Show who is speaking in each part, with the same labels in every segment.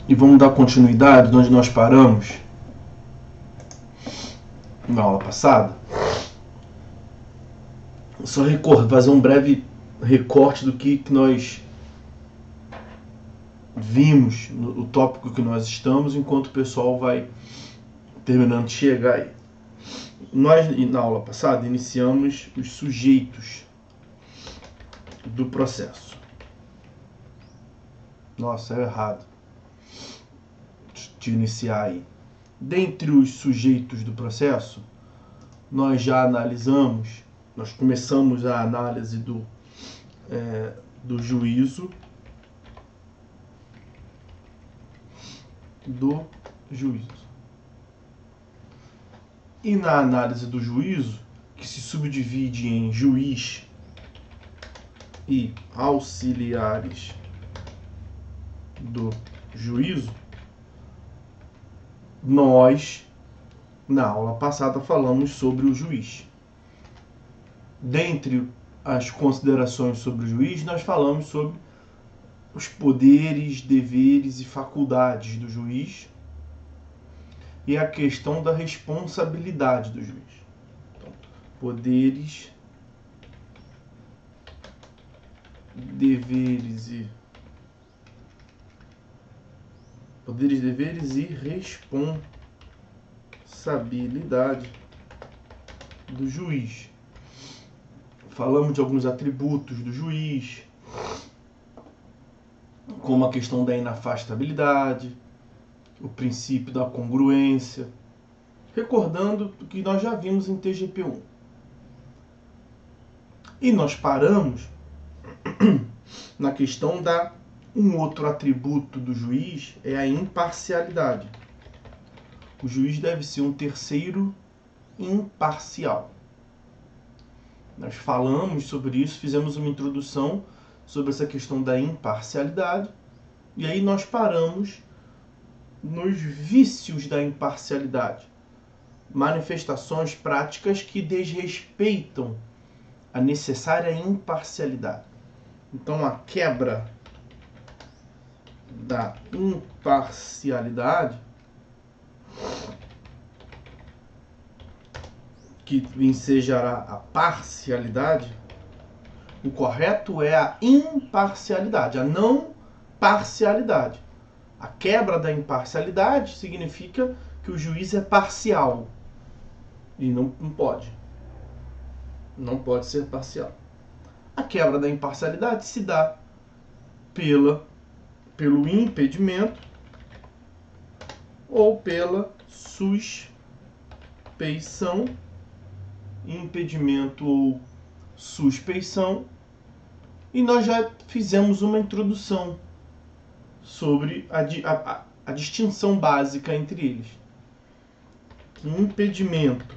Speaker 1: E vamos dar continuidade de onde nós paramos na aula passada. Só fazer um breve recorte do que nós vimos, o tópico que nós estamos, enquanto o pessoal vai terminando de chegar aí. Nós, na aula passada, iniciamos os sujeitos do processo. Nossa, é errado de iniciar aí. Dentre os sujeitos do processo, nós já analisamos, nós começamos a análise do juízo, E na análise do juízo, que se subdivide em juiz e auxiliares do juízo, nós, na aula passada, falamos sobre o juiz. Dentre as considerações sobre o juiz, nós falamos sobre os poderes, deveres e faculdades do juiz e a questão da responsabilidade do juiz. Então, poderes, deveres e responsabilidade do juiz. Falamos de alguns atributos do juiz, como a questão da inafastabilidade, o princípio da congruência, recordando o que nós já vimos em TGP1. E nós paramos na questão da um outro atributo do juiz é a imparcialidade. O juiz deve ser um terceiro imparcial. Nós falamos sobre isso, fizemos uma introdução sobre essa questão da imparcialidade, e aí nós paramos nos vícios da imparcialidade, manifestações práticas que desrespeitam a necessária imparcialidade. Então, a quebra da imparcialidade, que ensejará a parcialidade, o correto é a imparcialidade, a não parcialidade. A quebra da imparcialidade significa que o juiz é parcial. E não pode. Não pode ser parcial. A quebra da imparcialidade se dá pelo impedimento ou pela suspeição. Impedimento ou suspeição. E nós já fizemos uma introdução sobre a distinção básica entre eles. Que impedimento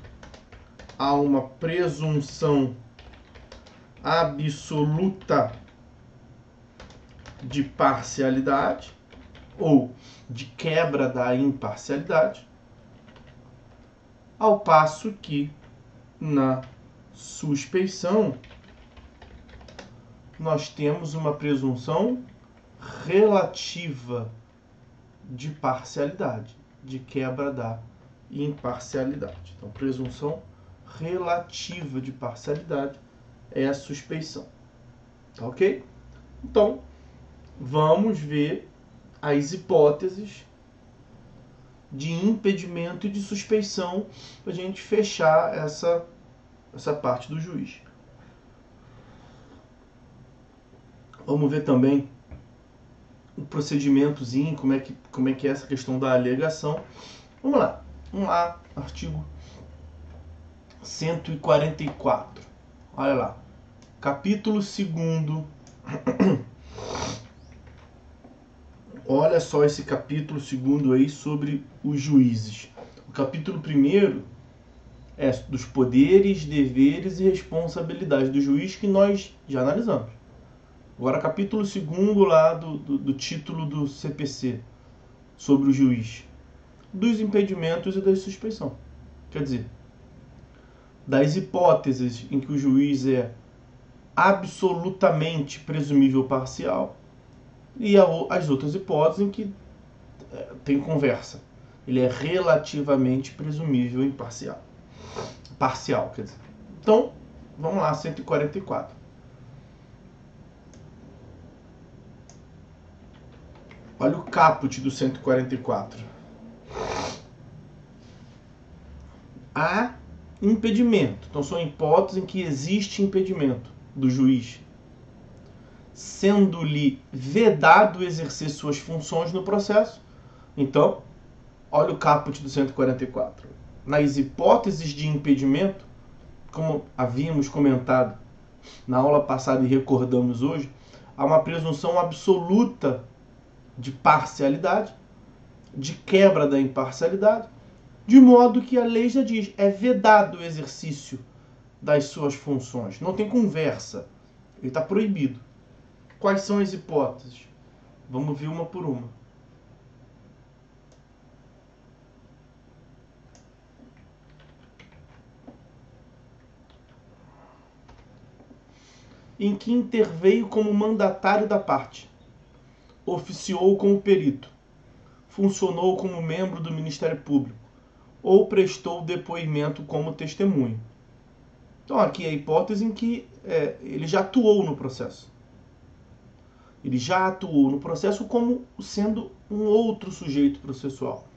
Speaker 1: há uma presunção absoluta de parcialidade ou de quebra da imparcialidade, ao passo que na suspeição nós temos uma presunção relativa de parcialidade, de quebra da imparcialidade. Então, presunção relativa de parcialidade é a suspeição. Tá ok? Então, vamos ver as hipóteses de impedimento e de suspeição para a gente fechar essa parte do juiz. Vamos ver também o procedimentozinho, como é que é essa questão da alegação. Vamos lá. Artigo 144. Olha lá. Capítulo 2º. Olha só esse capítulo 2º aí sobre os juízes. O capítulo 1º é dos poderes, deveres e responsabilidades do juiz, que nós já analisamos. Agora, capítulo 2º lá do título do CPC, sobre o juiz, dos impedimentos e da suspeição. Quer dizer, das hipóteses em que o juiz é absolutamente presumível parcial e as outras hipóteses em que tem conversa. Ele é relativamente presumível imparcial. Parcial, quer dizer. Então, vamos lá, 144. Olha o caput do 144. Há impedimento. Então, são hipóteses em que existe impedimento do juiz, sendo-lhe vedado exercer suas funções no processo. Então, olha o caput do 144. Nas hipóteses de impedimento, como havíamos comentado na aula passada e recordamos hoje, há uma presunção absoluta de parcialidade, de quebra da imparcialidade, de modo que a lei já diz, é vedado o exercício das suas funções. Não tem conversa. Ele está proibido. Quais são as hipóteses? Vamos ver uma por uma. Em que interveio como mandatário da parte, oficiou como perito, funcionou como membro do Ministério Público ou prestou depoimento como testemunho. Então aqui é a hipótese em que ele já atuou no processo. Ele já atuou no processo como sendo um outro sujeito processual.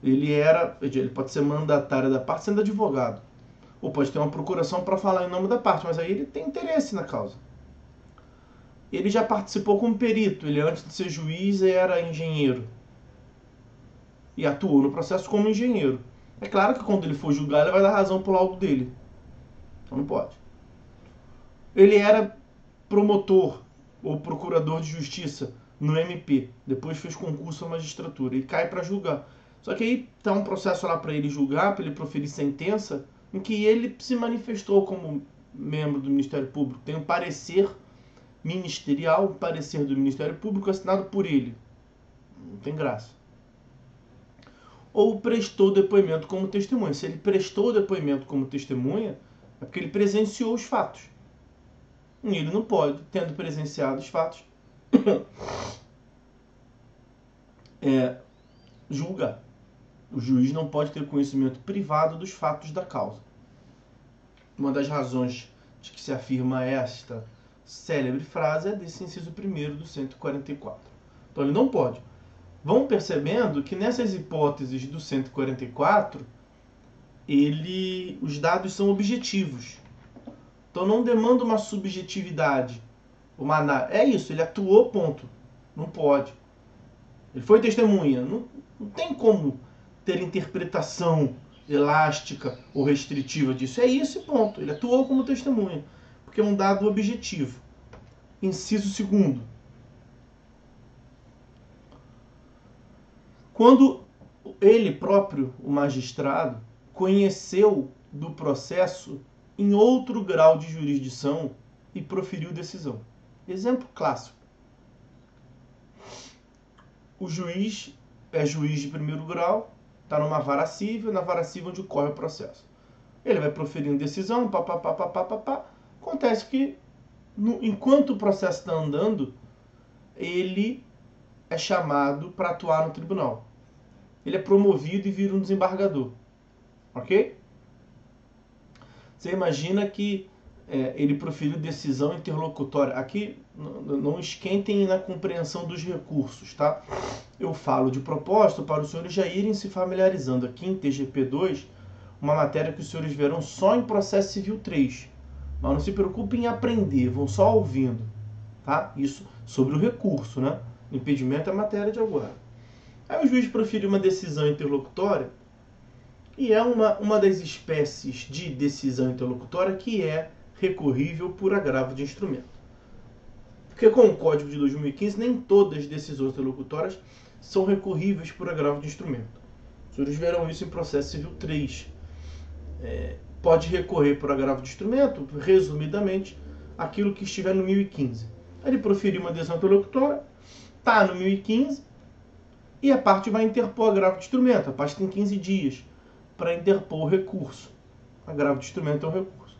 Speaker 1: Ele pode ser mandatário da parte sendo advogado. Ou pode ter uma procuração para falar em nome da parte, mas aí ele tem interesse na causa. Ele já participou como perito, ele antes de ser juiz era engenheiro. E atuou no processo como engenheiro. É claro que quando ele for julgar, ele vai dar razão pro laudo dele. Então não pode. Ele era promotor ou procurador de justiça no MP. Depois fez concurso à magistratura. E cai para julgar. Só que aí tá um processo lá para ele julgar, para ele proferir sentença, em que ele se manifestou como membro do Ministério Público. Tem um parecer ministerial, um parecer do Ministério Público assinado por ele. Não tem graça. Ou prestou depoimento como testemunha. Se ele prestou depoimento como testemunha, é porque ele presenciou os fatos. E ele não pode, tendo presenciado os fatos, julgar. O juiz não pode ter conhecimento privado dos fatos da causa. Uma das razões de que se afirma esta célebre frase é desse inciso 1º do 144. Então ele não pode. Vão percebendo que nessas hipóteses do 144, os dados são objetivos. Então não demanda uma subjetividade. É isso, ele atuou, ponto. Não pode. Ele foi testemunha. Não tem como ter interpretação elástica ou restritiva disso. É isso e ponto. Ele atuou como testemunha. Porque é um dado objetivo. Inciso 2º. Quando ele próprio, o magistrado, conheceu do processo em outro grau de jurisdição e proferiu decisão. Exemplo clássico. O juiz é juiz de primeiro grau, está numa vara civil, na vara civil onde ocorre o processo. Ele vai proferindo decisão, Acontece que, enquanto o processo está andando, ele é chamado para atuar no tribunal. Ele é promovido e vira um desembargador. Ok? Você imagina que ele proferiu decisão interlocutória. Aqui, não esquentem na compreensão dos recursos, tá? Eu falo de propósito para os senhores já irem se familiarizando aqui em TGP 2, uma matéria que os senhores verão só em processo civil 3. Mas não se preocupem em aprender, vão só ouvindo, tá? Isso sobre o recurso, né? Impedimento é matéria de agora. Aí o juiz profere uma decisão interlocutória e é uma das espécies de decisão interlocutória que é recorrível por agravo de instrumento. Porque com o Código de 2015, nem todas as decisões interlocutórias são recorríveis por agravo de instrumento. Os senhores verão isso em processo civil 3. Pode recorrer por agravo de instrumento, resumidamente, aquilo que estiver no 1015. Ele proferiu uma decisão interlocutória, está no 1015, e a parte vai interpor agravo de instrumento. A parte tem 15 dias para interpor o recurso. Agravo de instrumento é um recurso.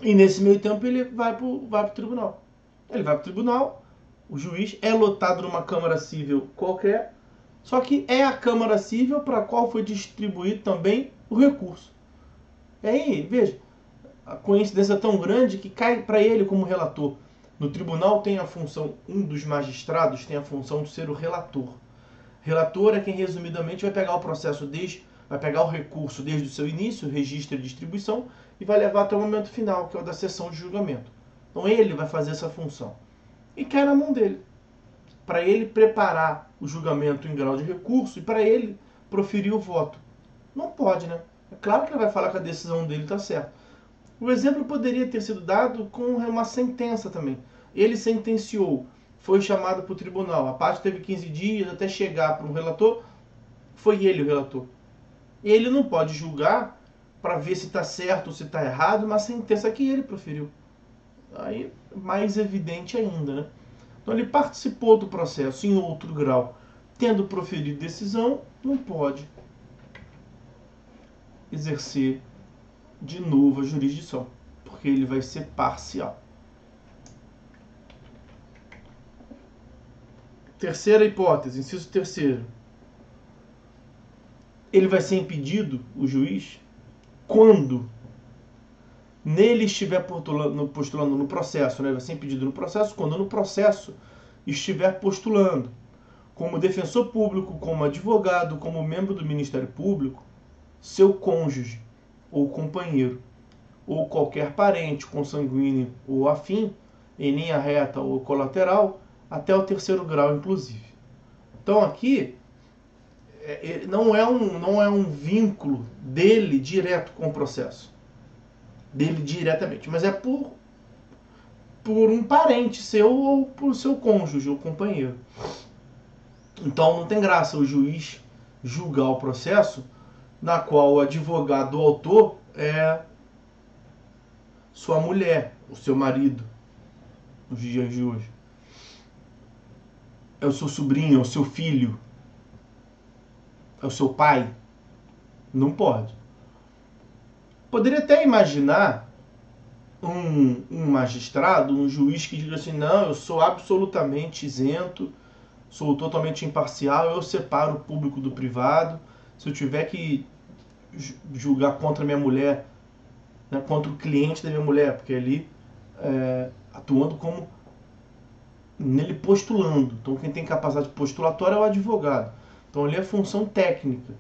Speaker 1: E nesse meio tempo ele vai para o tribunal. Ele vai para o tribunal, O juiz é lotado numa Câmara Civil qualquer, só que é a Câmara Civil para a qual foi distribuído também o recurso. E aí, veja, a coincidência é tão grande que cai para ele como relator. No tribunal tem a função, um dos magistrados tem a função de ser o relator. Relator é quem resumidamente vai pegar o processo vai pegar o recurso desde o seu início, registro e distribuição, e vai levar até o momento final, que é o da sessão de julgamento. Então ele vai fazer essa função. E cai na mão dele, para ele preparar o julgamento em grau de recurso e para ele proferir o voto. Não pode, né? É claro que ele vai falar que a decisão dele está certa. O exemplo poderia ter sido dado com uma sentença também. Ele sentenciou, foi chamado para o tribunal, a parte teve 15 dias até chegar para o relator, foi ele o relator. Ele não pode julgar para ver se está certo ou se está errado uma sentença que ele proferiu. Aí, mais evidente ainda, né? Então ele participou do processo em outro grau, tendo proferido decisão, não pode exercer de novo a jurisdição, porque ele vai ser parcial. Terceira hipótese, inciso terceiro. Ele vai ser impedido, o juiz, quando nele estiver postulando no processo, né? Vai ser impedido no processo quando no processo estiver postulando como defensor público, como advogado, como membro do Ministério Público, seu cônjuge ou companheiro, ou qualquer parente consanguíneo ou afim, em linha reta ou colateral, até o terceiro grau, inclusive. Então aqui não é um vínculo dele direto com o processo, dele diretamente, mas é por um parente seu ou por seu cônjuge ou companheiro. Então não tem graça o juiz julgar o processo na qual o advogado do autor é sua mulher, o seu marido, nos dias de hoje. É o seu sobrinho, é o seu filho, é o seu pai. Não pode. Poderia até imaginar um magistrado, um juiz que diga assim, não, eu sou absolutamente isento, sou totalmente imparcial, eu separo o público do privado. Se eu tiver que julgar contra minha mulher, né, contra o cliente da minha mulher, porque ali atuando como nele postulando. Então quem tem capacidade postulatória é o advogado. Então ali é função técnica.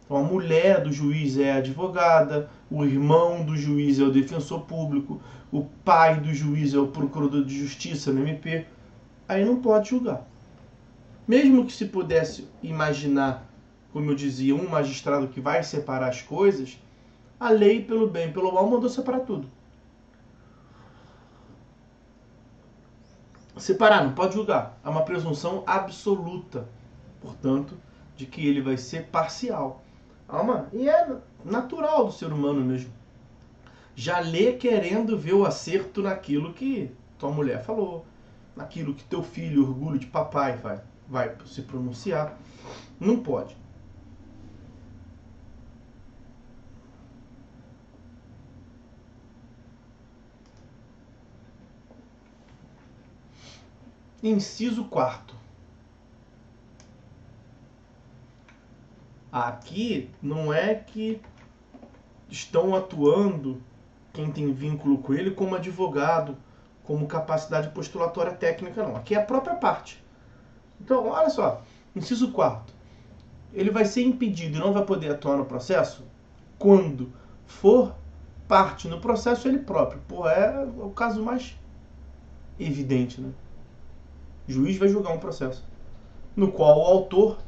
Speaker 1: Então a mulher do juiz é a advogada, o irmão do juiz é o defensor público, o pai do juiz é o procurador de justiça no MP. Aí não pode julgar. Mesmo que se pudesse imaginar, como eu dizia, um magistrado que vai separar as coisas, a lei, pelo bem e pelo mal, mandou separar tudo. Separar, não pode julgar. Há uma presunção absoluta, portanto, de que ele vai ser parcial. E é natural do ser humano mesmo. Já lê querendo ver o acerto naquilo que tua mulher falou, naquilo que teu filho, orgulho de papai, vai se pronunciar. Não pode. Inciso 4. Aqui não é que estão atuando quem tem vínculo com ele como advogado, como capacidade postulatória técnica, não. Aqui é a própria parte. Então, olha só, inciso 4. Ele vai ser impedido e não vai poder atuar no processo quando for parte no processo ele próprio. Pô, é o caso mais evidente, né? O juiz vai julgar um processo no qual o autor,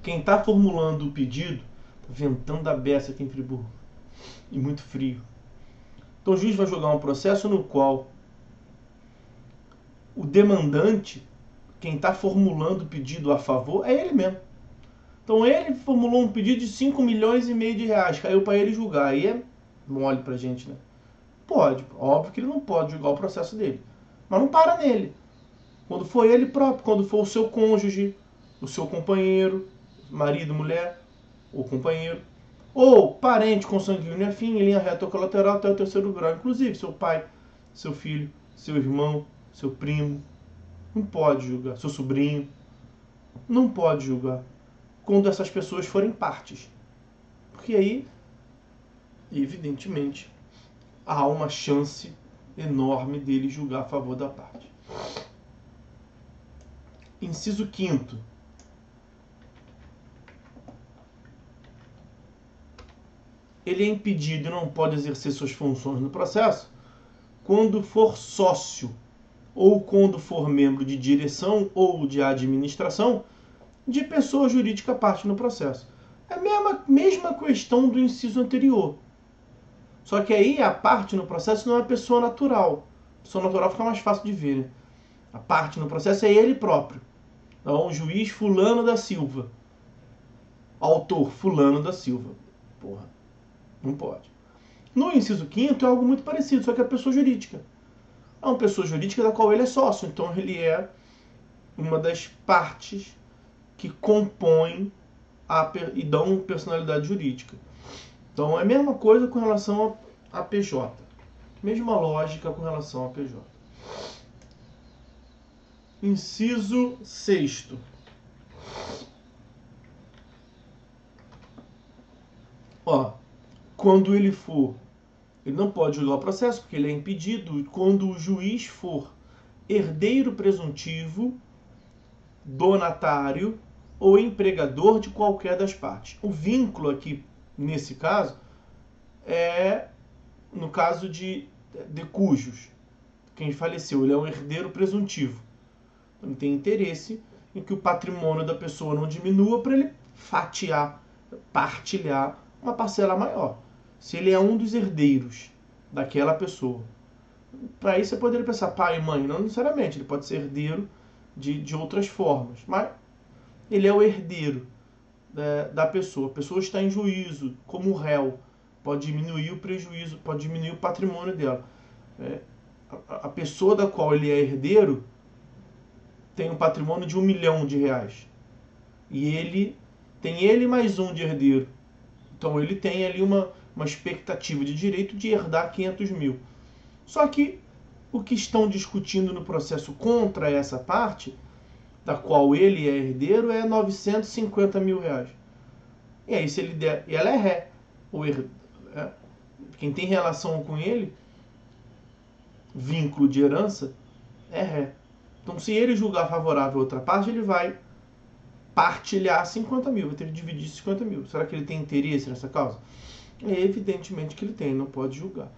Speaker 1: quem está formulando o pedido, tá ventando a beça aqui em Friburgo, e muito frio. Então o juiz vai julgar um processo no qual o demandante, quem está formulando o pedido a favor, é ele mesmo. Então ele formulou um pedido de 5,5 milhões de reais, caiu para ele julgar. Aí é mole pra gente, né? Pode, óbvio que ele não pode julgar o processo dele, mas não para nele. Quando for ele próprio, quando for o seu cônjuge, o seu companheiro, marido, mulher, ou companheiro, ou parente consanguíneo afim, em linha reta ou colateral até o terceiro grau, inclusive seu pai, seu filho, seu irmão, seu primo, não pode julgar. Seu sobrinho, não pode julgar. Quando essas pessoas forem partes. Porque aí, evidentemente, há uma chance enorme dele julgar a favor da parte. Inciso 5º. Ele é impedido e não pode exercer suas funções no processo quando for sócio ou quando for membro de direção ou de administração de pessoa jurídica parte no processo. É a mesma questão do inciso anterior. Só que aí a parte no processo não é pessoa natural. Pessoa natural fica mais fácil de ver, né? A parte no processo é ele próprio. Então, o juiz fulano da Silva. Autor fulano da Silva. Porra, não pode. No inciso 5º é algo muito parecido, só que é pessoa jurídica. É uma pessoa jurídica da qual ele é sócio. Então ele é uma das partes que compõem e dão personalidade jurídica. Então é a mesma coisa com relação a PJ. Mesma lógica com relação a PJ. Inciso 6º. Quando ele não pode julgar o processo porque ele é impedido quando o juiz for herdeiro presuntivo, donatário ou empregador de qualquer das partes. O vínculo aqui, nesse caso, é no caso de cujos. Quem faleceu, ele é um herdeiro presuntivo. Então, ele tem interesse em que o patrimônio da pessoa não diminua para ele partilhar uma parcela maior. Se ele é um dos herdeiros daquela pessoa. Para isso você poderia pensar, pai e mãe, não necessariamente, ele pode ser herdeiro de outras formas, mas ele é o herdeiro da pessoa. A pessoa está em juízo, como réu, pode diminuir o prejuízo, pode diminuir o patrimônio dela. A pessoa da qual ele é herdeiro tem um patrimônio de R$1 milhão. E ele mais um de herdeiro. Então ele tem ali uma expectativa de direito de herdar 500 mil. Só que o que estão discutindo no processo contra essa parte, da qual ele é herdeiro, é 950 mil reais. E aí se ele der, e ela é ré, quem tem relação com ele, vínculo de herança, é ré. Então se ele julgar favorável a outra parte, ele vai partilhar 50 mil, vai ter que dividir 50 mil. Será que ele tem interesse nessa causa? É evidentemente que ele tem, não pode julgar.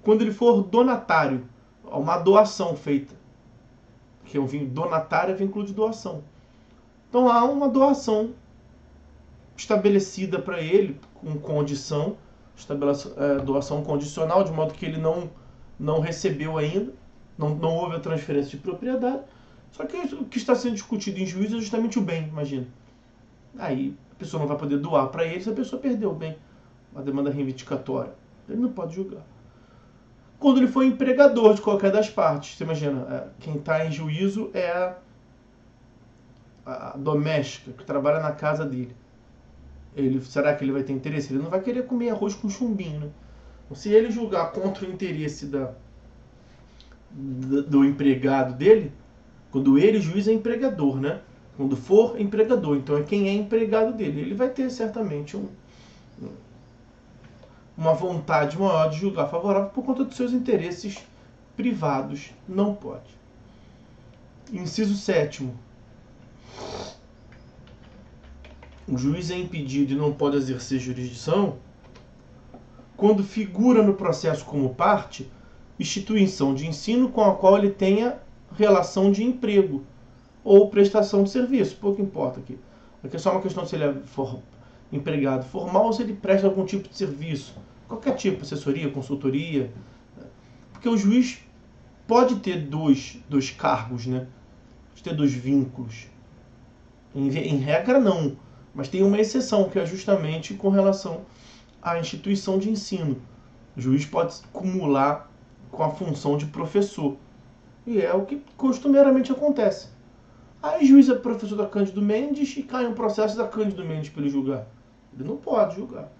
Speaker 1: Quando ele for donatário, uma doação feita, que é donatário é vínculo de doação. Então há uma doação estabelecida para ele, com condição, doação condicional, de modo que ele não recebeu ainda, não houve a transferência de propriedade. Só que o que está sendo discutido em juízo é justamente o bem, imagina. Aí a pessoa não vai poder doar para ele se a pessoa perdeu o bem. Uma demanda reivindicatória. Ele não pode julgar. Quando ele for empregador de qualquer das partes, você imagina, quem está em juízo é a doméstica que trabalha na casa dele. Será que ele vai ter interesse? Ele não vai querer comer arroz com chumbinho, né? Então, se ele julgar contra o interesse do empregado dele, quando ele, juiz, é empregador, né? Quando for empregador, então é quem é empregado dele. Ele vai ter certamente uma vontade maior de julgar favorável por conta dos seus interesses privados. Não pode. Inciso 7º. O juiz é impedido e não pode exercer jurisdição quando figura no processo como parte instituição de ensino com a qual ele tenha relação de emprego ou prestação de serviço. Pouco importa aqui. Aqui é só uma questão de se ele é empregado formal ou se ele presta algum tipo de serviço. Qualquer tipo, assessoria, consultoria. Porque o juiz pode ter dois cargos, né? Pode ter dois vínculos. Em regra, não. Mas tem uma exceção, que é justamente com relação à instituição de ensino. O juiz pode acumular com a função de professor. E é o que costumeiramente acontece. Aí o juiz é professor da Cândido Mendes e cai um processo da Cândido Mendes para ele julgar. Ele não pode julgar.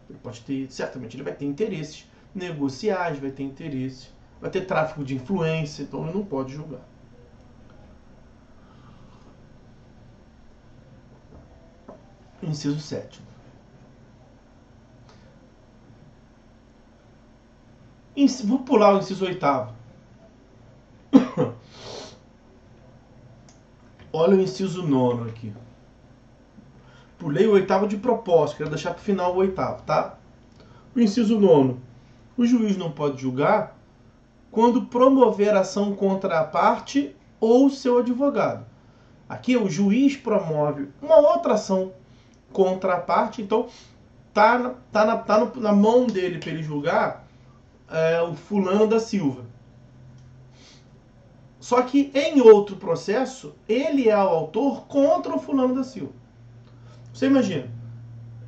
Speaker 1: Ele pode ter, certamente ele vai ter interesses negociais, vai ter interesses, vai ter tráfico de influência, então ele não pode julgar. Inciso 7º. Vou pular o inciso 8º. Olha o inciso 9º aqui. Pulei o 8º de propósito, quero deixar para o final o 8º, tá? O inciso 9º. O juiz não pode julgar quando promover ação contra a parte ou seu advogado. Aqui o juiz promove uma outra ação contra a parte, então tá na mão dele para ele julgar o fulano da Silva. Só que em outro processo, ele é o autor contra o fulano da Silva. Você imagina,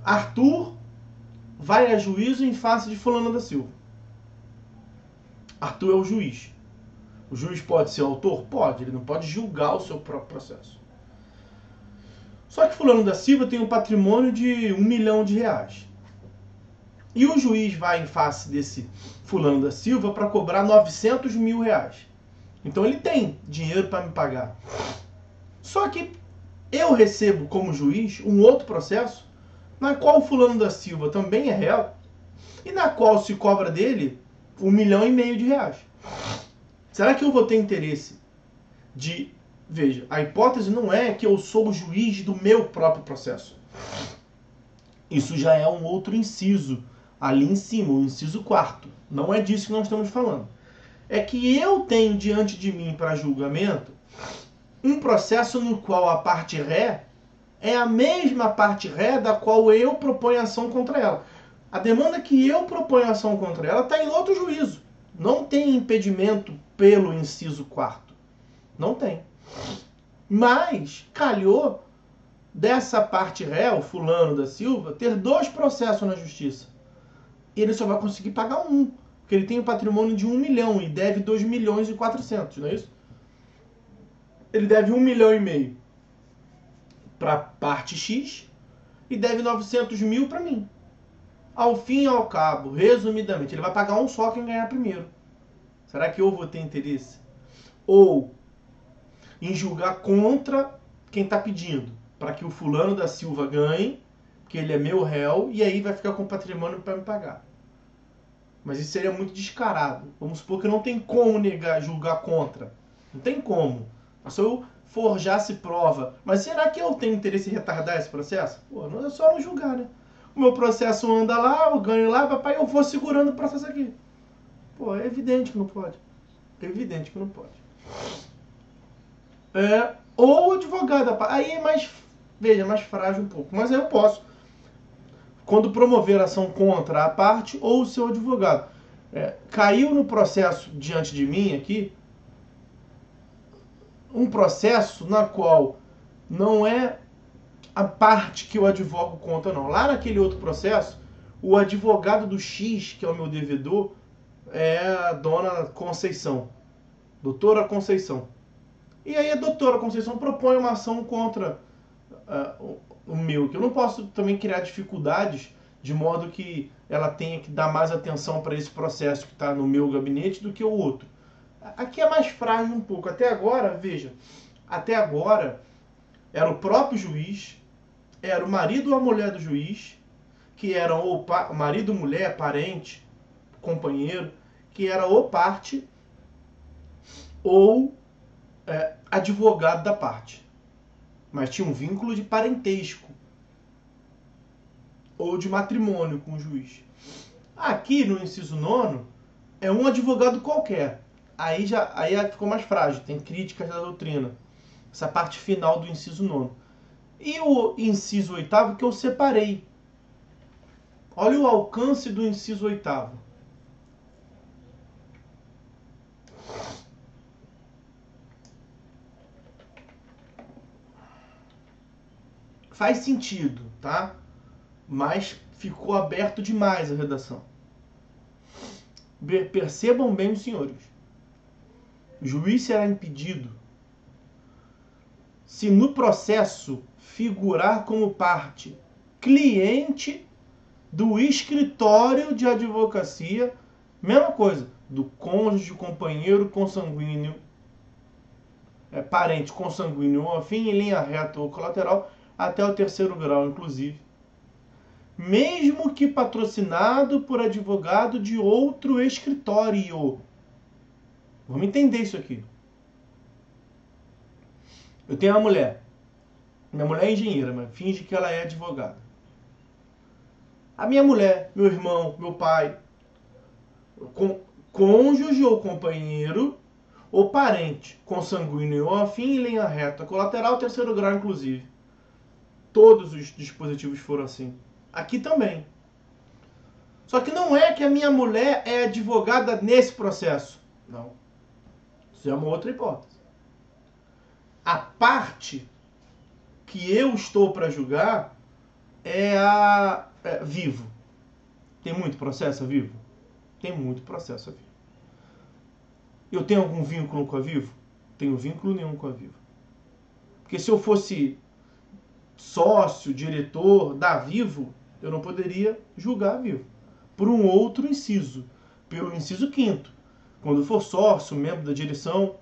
Speaker 1: Arthur vai a juízo em face de fulano da Silva. Arthur é o juiz. O juiz pode ser autor? Pode, ele não pode julgar o seu próprio processo. Só que fulano da Silva tem um patrimônio de R$1 milhão. E o juiz vai em face desse fulano da Silva para cobrar R$900 mil. Então ele tem dinheiro para me pagar. Só que eu recebo como juiz um outro processo na qual o fulano da Silva também é réu e na qual se cobra dele R$1,5 milhão. Será que eu vou ter interesse de... Veja, a hipótese não é que eu sou o juiz do meu próprio processo. Isso já é um outro inciso ali em cima, o inciso 4º. Não é disso que nós estamos falando. É que eu tenho diante de mim para julgamento um processo no qual a parte ré é a mesma parte ré da qual eu proponho ação contra ela. A demanda que eu proponho ação contra ela está em outro juízo. Não tem impedimento pelo inciso 4º. Não tem. Mas calhou dessa parte ré, o fulano da Silva, ter 2 processos na justiça. Ele só vai conseguir pagar um. Porque ele tem um patrimônio de 1 milhão e deve 2,4 milhões, não é isso? Ele deve 1,5 milhão para a parte X e deve 900 mil para mim. Ao fim e ao cabo, resumidamente, ele vai pagar um só quem ganhar primeiro. Será que eu vou ter interesse? Ou em julgar contra quem está pedindo, para que o fulano da Silva ganhe, que ele é meu réu, e aí vai ficar com patrimônio para me pagar. Mas isso seria muito descarado. Vamos supor que não tem como julgar contra. Não tem como. Se eu forjasse prova. Mas será que eu tenho interesse em retardar esse processo? Pô, não é só não julgar, né? O meu processo anda lá, eu ganho lá, papai, eu vou segurando o processo aqui. Pô, é evidente que não pode. É evidente que não pode. Ou o advogado. Aí é mais, veja, mais frágil um pouco. Mas aí eu posso. Quando promover ação contra a parte ou o seu advogado. Caiu no processo diante de mim aqui um processo na qual não é a parte que eu advogo contra, não. Lá naquele outro processo, o advogado do X, que é o meu devedor, é a dona Conceição. Doutora Conceição. E aí a doutora Conceição propõe uma ação contra o meu, que eu não posso também criar dificuldades de modo que ela tenha que dar mais atenção para esse processo que está no meu gabinete do que o outro. Aqui é mais frágil um pouco. Até agora, veja, até agora era o próprio juiz, era o marido ou a mulher do juiz, que era ou marido, mulher, parente, companheiro, que era ou parte ou advogado da parte. Mas tinha um vínculo de parentesco ou de matrimônio com o juiz. Aqui no inciso 9º é um advogado qualquer. Aí ficou mais frágil, tem críticas da doutrina. Essa parte final do inciso 9º. E o inciso 8º que eu separei. Olha o alcance do inciso 8º. Faz sentido, tá? Mas ficou aberto demais a redação. Percebam bem, os senhores. O juiz será impedido se no processo figurar como parte cliente do escritório de advocacia, mesma coisa, do cônjuge, companheiro, consanguíneo, parente consanguíneo ou afim, em linha reta ou colateral, até o 3º grau, inclusive, mesmo que patrocinado por advogado de outro escritório. Vamos entender isso aqui. Eu tenho uma mulher. Minha mulher é engenheira, mas finge que ela é advogada. A minha mulher, meu irmão, meu pai, cônjuge ou companheiro ou parente consanguíneo ou afim em linha reta, colateral, 3º grau, inclusive. Todos os dispositivos foram assim. Aqui também. Só que não é que a minha mulher é advogada nesse processo. Não. Isso é uma outra hipótese. A parte que eu estou para julgar é a Vivo. Tem muito processo a Vivo? Tem muito processo a Vivo. Eu tenho algum vínculo com a Vivo? Tenho vínculo nenhum com a Vivo. Porque se eu fosse sócio, diretor da Vivo, eu não poderia julgar a Vivo. Por um outro inciso. Pelo inciso 5º. Quando for sócio, membro da direção.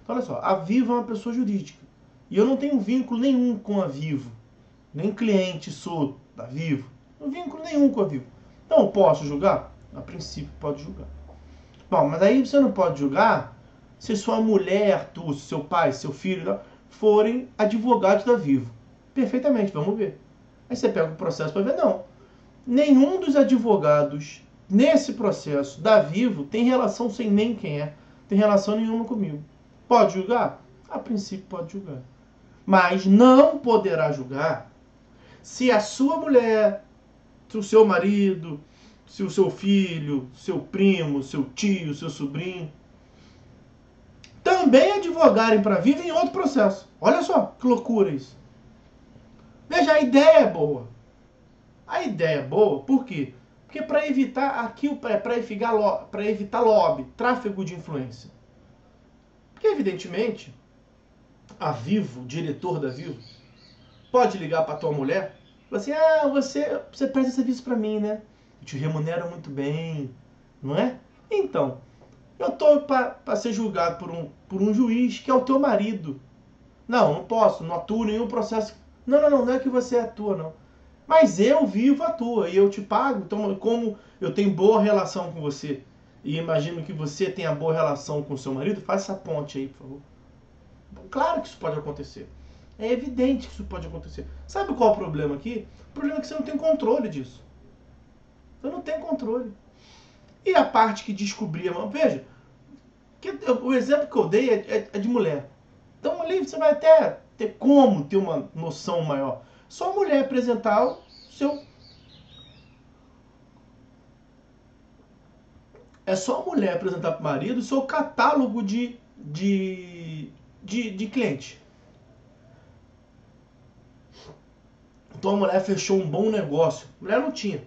Speaker 1: Então, olha só, a Vivo é uma pessoa jurídica. E eu não tenho vínculo nenhum com a Vivo. Nem cliente sou da Vivo. Não tenho vínculo nenhum com a Vivo. Então, eu posso julgar? A princípio, pode julgar. Bom, mas aí você não pode julgar se sua mulher, tu, seu pai, seu filho forem advogados da Vivo. Perfeitamente, vamos ver. Aí você pega o processo para ver. Não. Nenhum dos advogados nesse processo da Vivo tem relação sem nem quem é. Tem relação nenhuma comigo. Pode julgar? A princípio pode julgar. Mas não poderá julgar se a sua mulher, se o seu marido, se o seu filho, seu primo, seu tio, seu sobrinho, também advogarem para a Vivo em outro processo. Olha só que loucura isso. Veja, a ideia é boa. A ideia é boa, por quê? Porque para evitar aqui, para evitar lobby, tráfego de influência. Porque, evidentemente, a Vivo, o diretor da Vivo, pode ligar para tua mulher e falar assim, você presta serviço para mim, né? Eu te remunero muito bem, não é? Então, eu estou para ser julgado por um juiz que é o teu marido. Não posso, não atuo em nenhum processo. Não é que você atua, não. Mas eu, Vivo, atua e eu te pago. Então, como eu tenho boa relação com você e imagino que você tenha boa relação com o seu marido, faz essa ponte aí, por favor. Claro que isso pode acontecer. É evidente que isso pode acontecer. Sabe qual é o problema aqui? O problema é que você não tem controle disso. Você não tem controle. E a parte que descobria... Veja, o exemplo que eu dei é de mulher. Então ali você vai até ter como ter uma noção maior. Só a mulher apresentar o seu... É só a mulher apresentar para o marido o seu catálogo de cliente. Então a mulher fechou um bom negócio. A mulher não tinha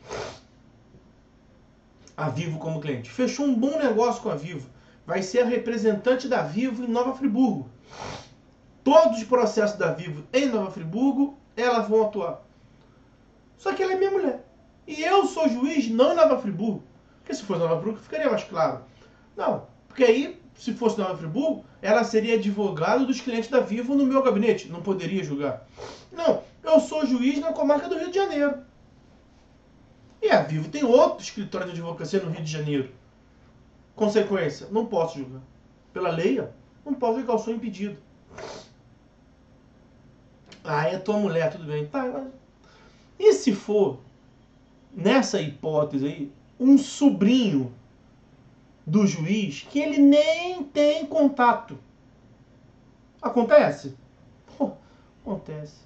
Speaker 1: a Vivo como cliente. Fechou um bom negócio com a Vivo. Vai ser a representante da Vivo em Nova Friburgo. Todos os processos da Vivo em Nova Friburgo, elas vão atuar. Só que ela é minha mulher. E eu sou juiz não em Nova Friburgo. Porque se fosse Nova Friburgo, ficaria mais claro. Não, porque aí, se fosse Nova Friburgo, ela seria advogada dos clientes da Vivo no meu gabinete. Não poderia julgar. Não, eu sou juiz na comarca do Rio de Janeiro. E a Vivo tem outro escritório de advocacia no Rio de Janeiro. Consequência, não posso julgar. Pela lei, não posso julgar, eu sou impedido. É tua mulher, tudo bem. Tá, mas... E se for, nessa hipótese aí, um sobrinho do juiz que ele nem tem contato? Acontece? Acontece.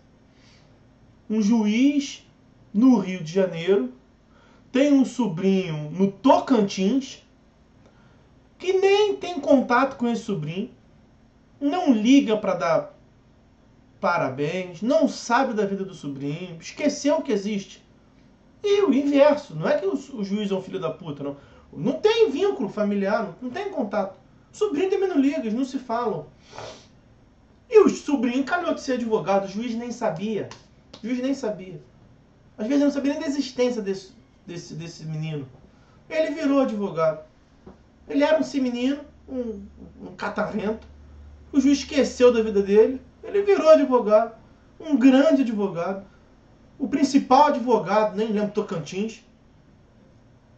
Speaker 1: Um juiz no Rio de Janeiro tem um sobrinho no Tocantins que nem tem contato com esse sobrinho, não liga para dar parabéns, não sabe da vida do sobrinho, esqueceu que existe. E o inverso, não é que o juiz é um filho da puta, não. Não tem vínculo familiar, não tem contato. O sobrinho também não liga, eles não se falam. E o sobrinho calhou de ser advogado, o juiz nem sabia. O juiz nem sabia. Às vezes não sabia nem da existência desse menino. Ele virou advogado. Ele era um menino, um catarrento. O juiz esqueceu da vida dele. Ele virou advogado. um grande advogado, o principal advogado, nem lembro, Tocantins,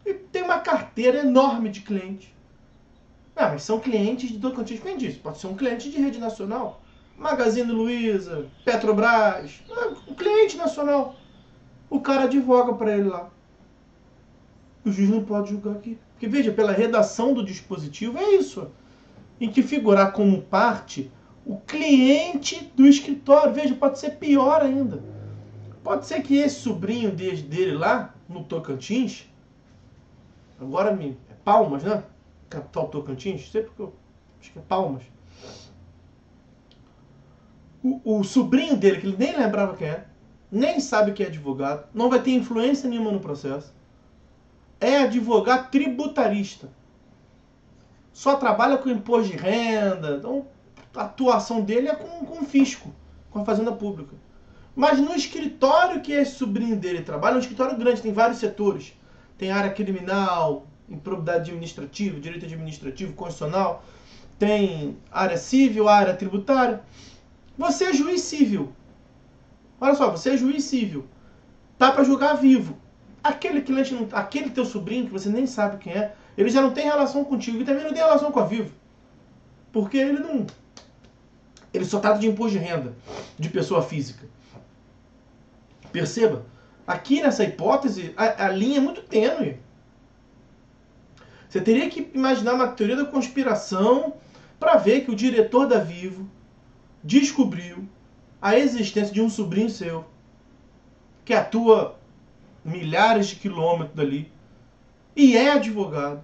Speaker 1: e tem uma carteira enorme de clientes. Ah, mas são clientes de Tocantins, quem disse? Pode ser um cliente de rede nacional, Magazine Luiza, Petrobras, um cliente nacional. O cara advoga para ele lá. O juiz não pode julgar aqui. Porque veja, pela redação do dispositivo é isso, em que figurar como parte o cliente do escritório. Veja, pode ser pior ainda. Pode ser que esse sobrinho dele lá, no Tocantins, agora é Palmas, né? Capital Tocantins, sei porque eu acho que é Palmas. O sobrinho dele, que ele nem lembrava quem é, nem sabe que é advogado, não vai ter influência nenhuma no processo, é advogado tributarista. Só trabalha com imposto de renda, então a atuação dele é com o fisco, com a fazenda pública. Mas no escritório que esse sobrinho dele trabalha, é um escritório grande, tem vários setores. Tem área criminal, improbidade administrativa, direito administrativo, constitucional, tem área civil, área tributária. Você é juiz civil. Olha só, você é juiz civil. Tá para julgar vivo. Aquele cliente, aquele teu sobrinho, que você nem sabe quem é, ele já não tem relação contigo e também não tem relação com a Vivo. Porque ele só trata de imposto de renda de pessoa física. Perceba, aqui nessa hipótese, a linha é muito tênue. Você teria que imaginar uma teoria da conspiração para ver que o diretor da Vivo descobriu a existência de um sobrinho seu que atua milhares de quilômetros dali e é advogado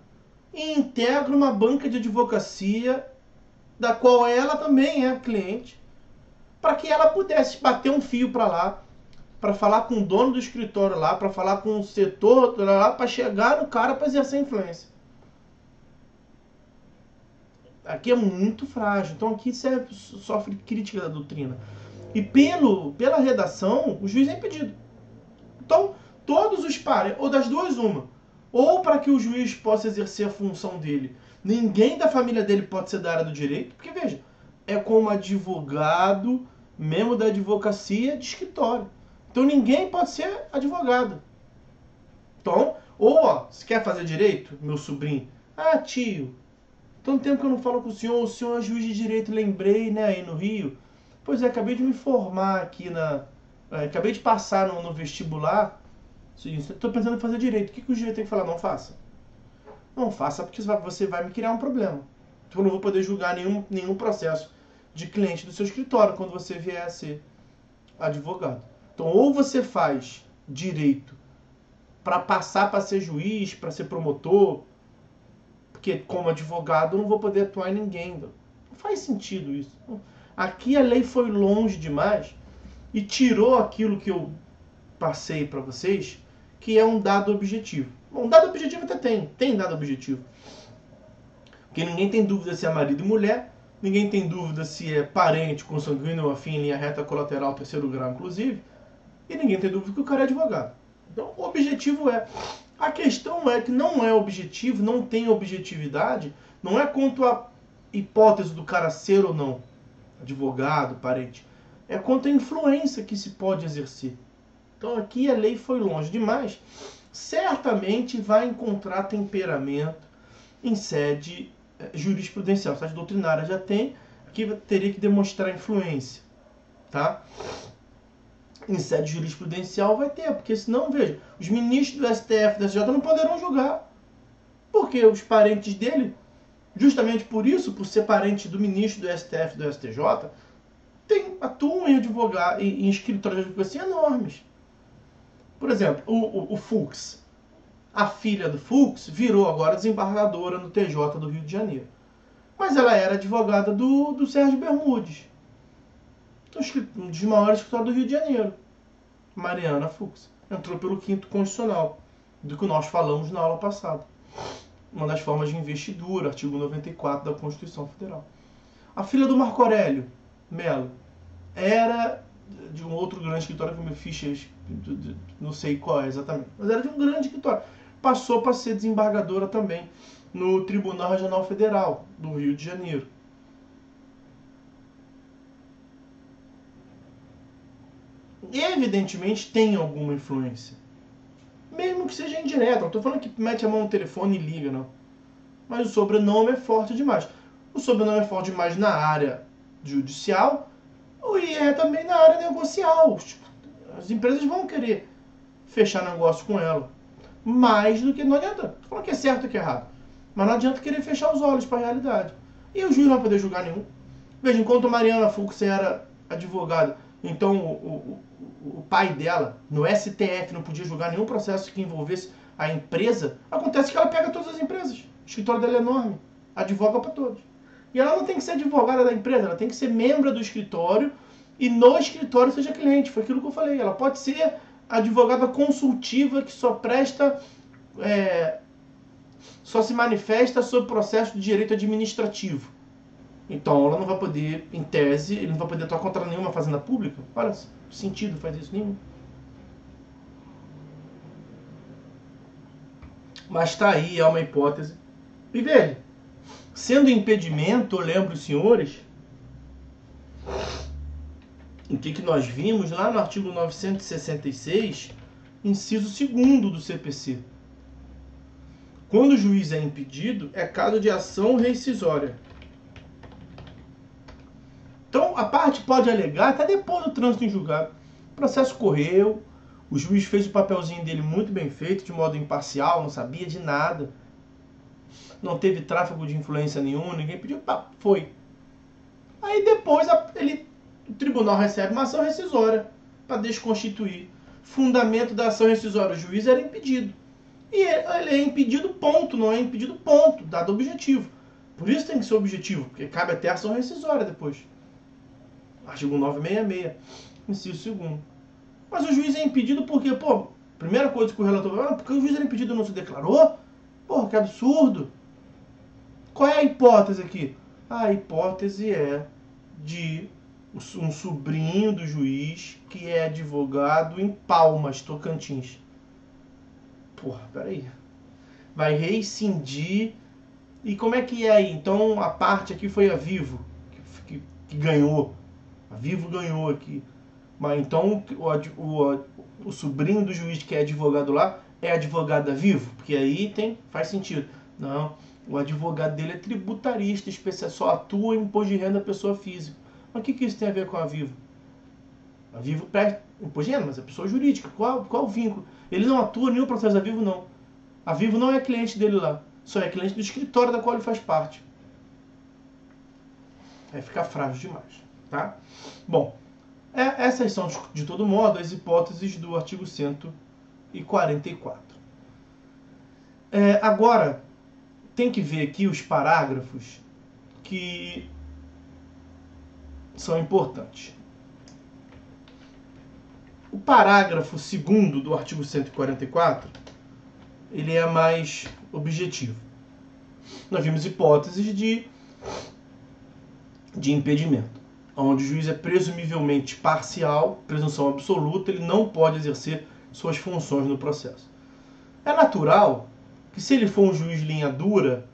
Speaker 1: e integra uma banca de advocacia da qual ela também é cliente, para que ela pudesse bater um fio para lá, para falar com o dono do escritório lá, para falar com o setor lá, para chegar no cara para exercer influência. Aqui é muito frágil, então aqui sofre crítica da doutrina. E pela redação, o juiz é impedido. Então, todos os pares, ou das duas uma, ou para que o juiz possa exercer a função dele, ninguém da família dele pode ser da área do direito, porque veja, é como advogado, membro da advocacia de escritório. Então ninguém pode ser advogado. Então, ou se quer fazer direito, meu sobrinho, tio, tanto tempo que eu não falo com o senhor é juiz de direito, lembrei, né, aí no Rio. Pois é, acabei de me formar aqui acabei de passar no vestibular. Estou pensando em fazer direito. O que o juiz tem que falar? Não faça. Não faça porque você vai me criar um problema. Então eu não vou poder julgar nenhum processo de cliente do seu escritório quando você vier a ser advogado. Então ou você faz direito para passar para ser juiz, para ser promotor, porque como advogado eu não vou poder atuar em ninguém. Não faz sentido isso. Aqui a lei foi longe demais e tirou aquilo que eu passei para vocês, que é um dado objetivo. Bom, dado objetivo até tem dado objetivo. Porque ninguém tem dúvida se é marido e mulher, ninguém tem dúvida se é parente, consanguíneo ou afim, em linha reta, colateral, terceiro grau, inclusive, e ninguém tem dúvida que o cara é advogado. Então, o objetivo é. A questão é que não é objetivo, não tem objetividade, não é quanto à hipótese do cara ser ou não advogado, parente, é quanto à influência que se pode exercer. Então aqui a lei foi longe demais. Certamente vai encontrar temperamento em sede jurisprudencial. Sede doutrinária já tem, aqui teria que demonstrar influência. Tá? Em sede jurisprudencial vai ter, porque senão, veja, os ministros do STF e do STJ não poderão julgar. Porque os parentes dele, justamente por isso, por ser parente do ministro do STF e do STJ, atuam em escritórios de advocacia enormes. Por exemplo, o Fux. A filha do Fux virou agora desembargadora no TJ do Rio de Janeiro. Mas ela era advogada do Sérgio Bermudes, um dos maiores escritórios do Rio de Janeiro. Mariana Fux. Entrou pelo 5º Constitucional, do que nós falamos na aula passada. Uma das formas de investidura, artigo 94 da Constituição Federal. A filha do Marco Aurélio Melo era de um outro grande escritório que eu me fiz, não sei qual é exatamente, mas era de um grande escritório. Passou para ser desembargadora também no Tribunal Regional Federal do Rio de Janeiro. evidentemente tem alguma influência. Mesmo que seja indireta. Não estou falando que mete a mão no telefone e liga, não. Mas o sobrenome é forte demais. O sobrenome é forte demais na área judicial e é também na área negocial. As empresas vão querer fechar negócio com ela. Mais do que não adianta. Estou falando que é certo ou que é errado. Mas não adianta querer fechar os olhos para a realidade. E o juiz não vai poder julgar nenhum. Veja, enquanto a Mariana Fux era advogada, então o pai dela, no STF, não podia julgar nenhum processo que envolvesse a empresa, acontece que ela pega todas as empresas. O escritório dela é enorme, advoga para todos. E ela não tem que ser advogada da empresa, ela tem que ser membro do escritório e no escritório seja cliente. Foi aquilo que eu falei. Ela pode ser advogada consultiva que só presta, só se manifesta sobre processo de direito administrativo. Então ela não vai poder, em tese, ele não vai poder atuar contra nenhuma fazenda pública. Olha, que sentido faz isso nenhum. Mas está aí, é uma hipótese. E veja, sendo impedimento, eu lembro os senhores, o que nós vimos lá no artigo 966, inciso 2º do CPC. Quando o juiz é impedido, é caso de ação rescisória. Então, a parte pode alegar até depois do trânsito em julgado. O processo correu, o juiz fez o papelzinho dele muito bem feito, de modo imparcial, não sabia de nada. Não teve tráfico de influência nenhum, ninguém pediu, pá, foi. Aí depois o tribunal recebe uma ação rescisória para desconstituir. Fundamento da ação rescisória, o juiz era impedido. E ele é impedido ponto, não é impedido ponto, dado o objetivo. Por isso tem que ser objetivo, porque cabe até a ação rescisória depois. Artigo 966, inciso 2º. Mas o juiz é impedido porque, primeira coisa que o relator vai, porque o juiz era impedido e não se declarou? Porra, que absurdo. Qual é a hipótese aqui? A hipótese é de um sobrinho do juiz que é advogado em Palmas, Tocantins. Porra, peraí. Vai rescindir. E como é que é aí? Então a parte aqui foi a Vivo que ganhou. A Vivo ganhou aqui. Mas então o sobrinho do juiz que é advogado lá é advogado da Vivo? Porque aí faz sentido. Não, o advogado dele é tributarista, especial, só atua em imposto de renda da pessoa física. Mas o que isso tem a ver com a Vivo? A Vivo presta imposto de renda, mas é pessoa jurídica. Qual o vínculo? Ele não atua em nenhum processo da Vivo, não. A Vivo não é cliente dele lá. Só é cliente do escritório da qual ele faz parte. Aí fica frágil demais. Tá? Bom, essas são, de todo modo, as hipóteses do artigo 144. Agora, tem que ver aqui os parágrafos que são importantes. O parágrafo 2º do artigo 144, ele é mais objetivo. Nós vimos hipóteses de impedimento, onde o juiz é presumivelmente parcial, presunção absoluta, ele não pode exercer suas funções no processo. É natural que, se ele for um juiz linha dura,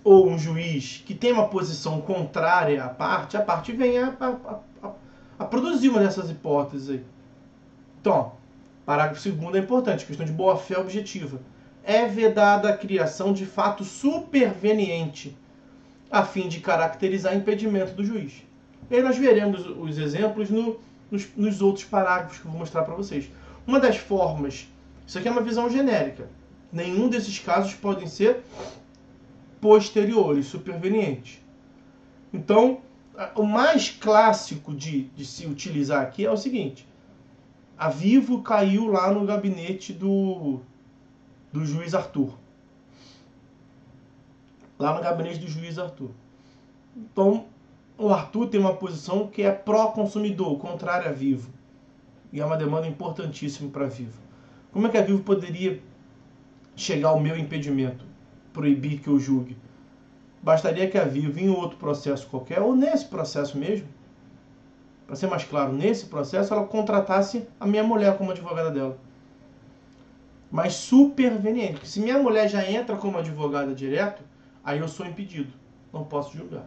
Speaker 1: ou um juiz que tem uma posição contrária à parte, a parte venha a produzir uma dessas hipóteses aí. Então, parágrafo 2º é importante, questão de boa-fé objetiva. É vedada a criação de fato superveniente, a fim de caracterizar impedimento do juiz. E aí nós veremos os exemplos nos outros parágrafos que eu vou mostrar para vocês. Uma das formas, isso aqui é uma visão genérica, nenhum desses casos podem ser posteriores, supervenientes. Então, o mais clássico de se utilizar aqui é o seguinte: a Vivo caiu lá no gabinete do juiz Arthur. Lá no gabinete do juiz Arthur. Então, o Arthur tem uma posição que é pró-consumidor, contrária a Vivo. E é uma demanda importantíssima para a Vivo. Como é que a Vivo poderia chegar ao meu impedimento, proibir que eu julgue? Bastaria que a Vivo, em outro processo qualquer, ou nesse processo mesmo, para ser mais claro, nesse processo, ela contratasse a minha mulher como advogada dela. Mas superveniente, porque se minha mulher já entra como advogada direto, aí eu sou impedido, não posso julgar.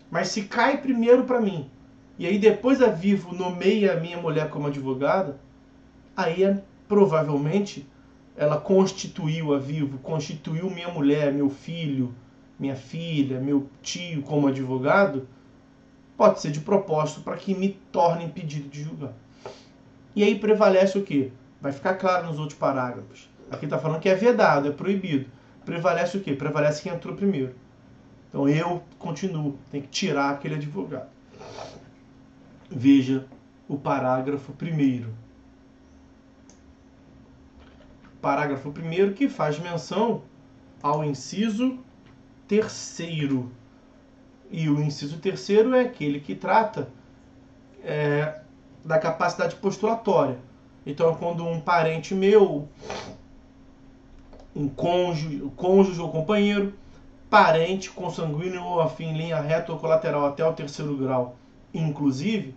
Speaker 1: Mas se cai primeiro para mim, e aí depois a Vivo nomeia a minha mulher como advogada, aí provavelmente ela constituiu a Vivo, constituiu minha mulher, meu filho, minha filha, meu tio como advogado, pode ser de propósito para que me torne impedido de julgar. E aí prevalece o quê? Vai ficar claro nos outros parágrafos. Aqui está falando que é vedado, é proibido. Prevalece o quê? Prevalece quem entrou primeiro. Então eu continuo, tem que tirar aquele advogado. Veja o parágrafo 1º. Parágrafo 1º que faz menção ao inciso 3º. E o inciso 3º é aquele que trata da capacidade postulatória. Então, quando um parente meu, um cônjuge ou companheiro, parente, consanguíneo ou afim em linha reta ou colateral até o 3º grau, inclusive,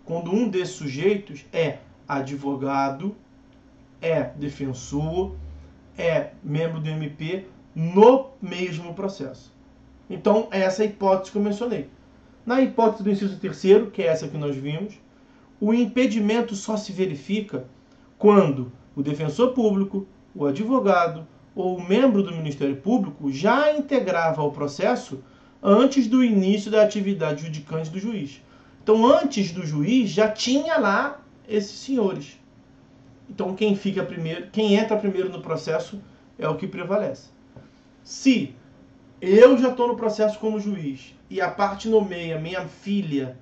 Speaker 1: quando um desses sujeitos é advogado, é defensor, é membro do MP no mesmo processo. Então, essa é a hipótese que eu mencionei. Na hipótese do inciso 3º, que é essa que nós vimos, o impedimento só se verifica quando o defensor público, o advogado ou o membro do Ministério Público já integrava o processo antes do início da atividade judicante do juiz. Então, antes do juiz, já tinha lá esses senhores. Então, quem entra primeiro no processo é o que prevalece. Se eu já estou no processo como juiz e a parte nomeia minha filha,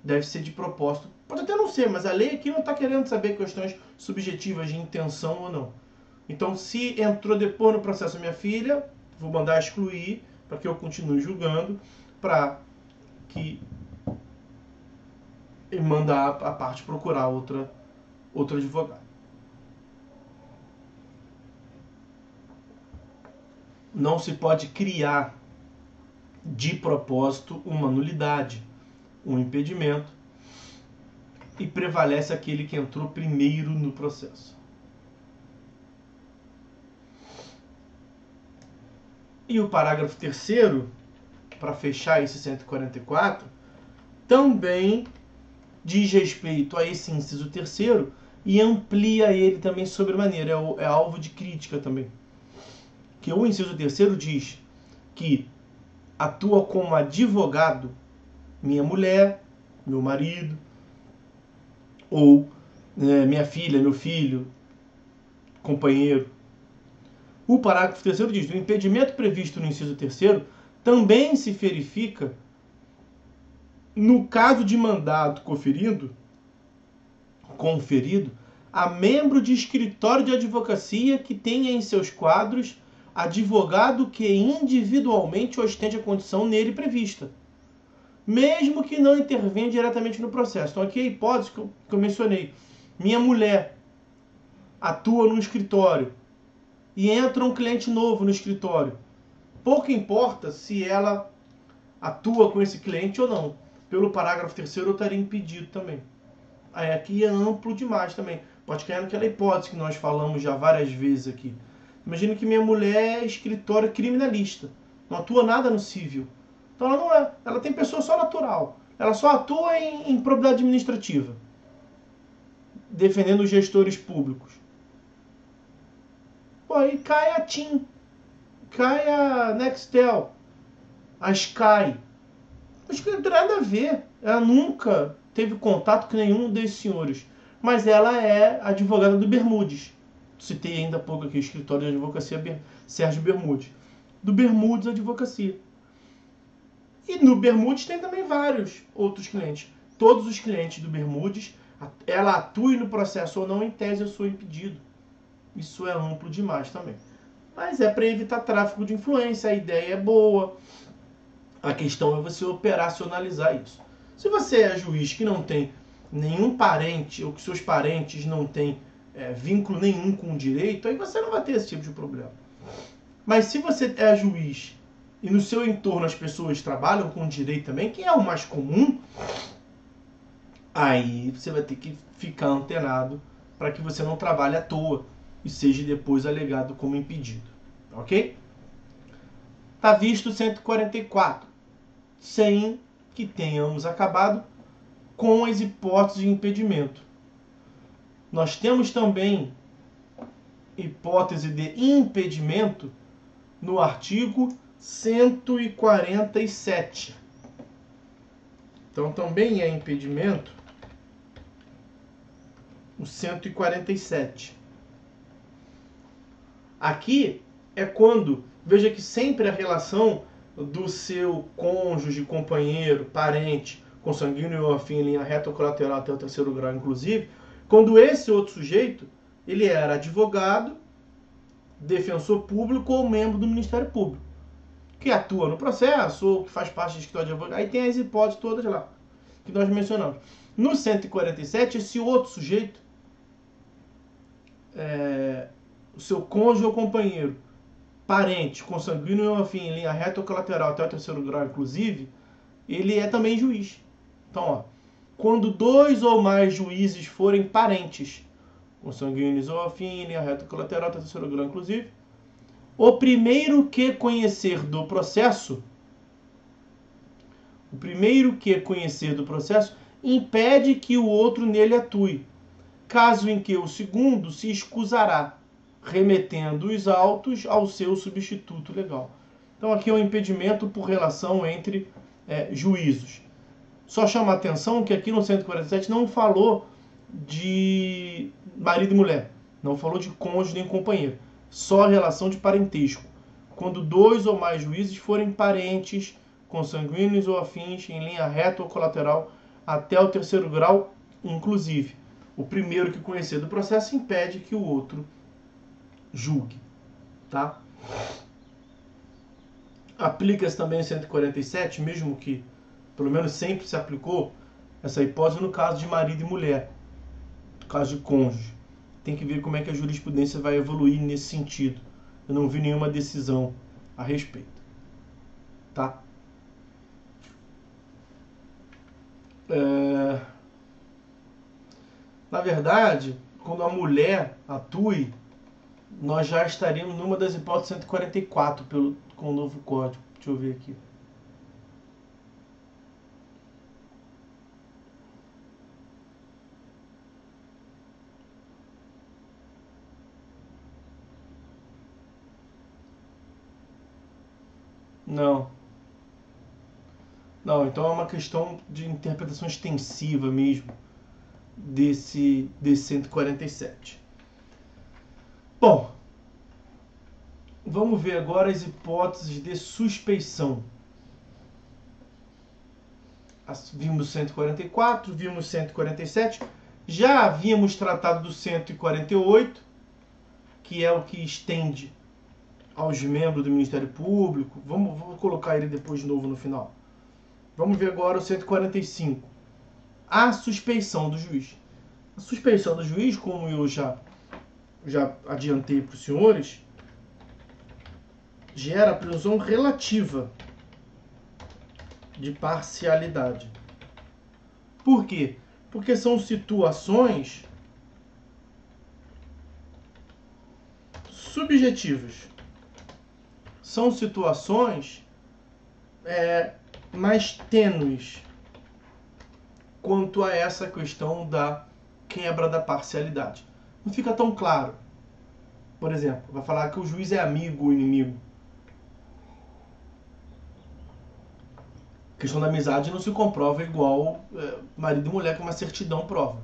Speaker 1: deve ser de propósito. Pode até não ser, mas a lei aqui não está querendo saber questões subjetivas de intenção ou não. Então, se entrou depois no processo minha filha, vou mandar excluir para que eu continue julgando, para que ele mandar a parte procurar outro advogado. Não se pode criar de propósito uma nulidade, um impedimento, e prevalece aquele que entrou primeiro no processo. E o parágrafo 3º, para fechar esse 144, também diz respeito a esse inciso 3º e amplia ele também sobremaneira, é alvo de crítica também. Que o inciso 3º diz que atua como advogado minha mulher, meu marido, ou minha filha, meu filho, companheiro. O parágrafo 3º diz: o impedimento previsto no inciso 3º também se verifica no caso de mandato conferido a membro de escritório de advocacia que tenha em seus quadros advogado que individualmente ostente a condição nele prevista, mesmo que não intervenha diretamente no processo. Então aqui a hipótese que eu mencionei. Minha mulher atua no escritório e entra um cliente novo no escritório. Pouco importa se ela atua com esse cliente ou não. Pelo parágrafo 3º eu estaria impedido também. Aí aqui é amplo demais também. Pode cair naquela hipótese que nós falamos já várias vezes aqui. Imagina que minha mulher é escritório criminalista. Não atua nada no civil. Então ela não é. Ela tem pessoa só natural. Ela só atua em probidade administrativa. Defendendo os gestores públicos. Pô, aí cai a TIM. Cai a Nextel. A Sky. Mas que não tem nada a ver. Ela nunca teve contato com nenhum desses senhores. Mas ela é advogada do Bermudes. Citei ainda há pouco aqui o escritório de advocacia Sérgio Bermudes. Do Bermudes Advocacia. E no Bermudes tem também vários outros clientes. Todos os clientes do Bermudes, ela atue no processo ou não, em tese eu sou impedido. Isso é amplo demais também. Mas é para evitar tráfico de influência, a ideia é boa. A questão é você operacionalizar isso. Se você é juiz que não tem nenhum parente, ou que seus parentes não têm vínculo nenhum com o direito, aí você não vai ter esse tipo de problema. Mas se você é juiz e no seu entorno as pessoas trabalham com direito também, que é o mais comum, aí você vai ter que ficar antenado para que você não trabalhe à toa e seja depois alegado como impedido. Ok? Tá visto 144. Sem que tenhamos acabado, com as hipóteses de impedimento. Nós temos também hipótese de impedimento no artigo 147. Então, também é impedimento o 147. Aqui é quando, veja que sempre a relação do seu cônjuge, companheiro, parente, consanguíneo ou afim em linha reta ou colateral até o terceiro grau, inclusive, quando esse outro sujeito, ele era advogado, defensor público ou membro do Ministério Público, que atua no processo ou que faz parte do escritório de advogado. Aí tem as hipóteses todas lá, que nós mencionamos. No 147, esse outro sujeito, o seu cônjuge ou companheiro, parente, consanguíneo ou afim em linha reta ou colateral até o terceiro grau, inclusive, ele é também juiz. Então, ó, quando 2 ou mais juízes forem parentes, consanguíneos ou afim em linha reta ou colateral até o terceiro grau, inclusive, o primeiro que conhecer do processo, impede que o outro nele atue, caso em que o segundo se escusará, remetendo os autos ao seu substituto legal. Então aqui é um impedimento por relação entre juízos. Só chama a atenção que aqui no 147 não falou de marido e mulher, não falou de cônjuge nem companheiro, só a relação de parentesco. Quando 2 ou mais juízes forem parentes, consanguíneos ou afins, em linha reta ou colateral, até o terceiro grau, inclusive. O primeiro que conhecer do processo impede que o outro julgue. Tá? Aplica-se também o 147, mesmo que, pelo menos sempre se aplicou, essa hipótese no caso de marido e mulher, no caso de cônjuge. Tem que ver como é que a jurisprudência vai evoluir nesse sentido. Eu não vi nenhuma decisão a respeito. Tá? Na verdade, quando a mulher atue, nós já estaríamos numa das hipóteses 144 com o novo código. Deixa eu ver aqui. Não. Não, então é uma questão de interpretação extensiva mesmo desse 147. Bom, vamos ver agora as hipóteses de suspeição. Vimos 144, vimos 147. Já havíamos tratado do 148, que é o que estende aos membros do Ministério Público. Vamos colocar ele depois de novo no final. Vamos ver agora o 145. A suspeição do juiz. A suspeição do juiz, como eu já adiantei para os senhores, gera a presunção relativa de parcialidade. Por quê? Porque são situações subjetivas. São situações mais tênues quanto a essa questão da quebra da parcialidade. Não fica tão claro. Por exemplo, vai falar que o juiz é amigo ou inimigo. A questão da amizade não se comprova igual marido e mulher, que uma certidão prova.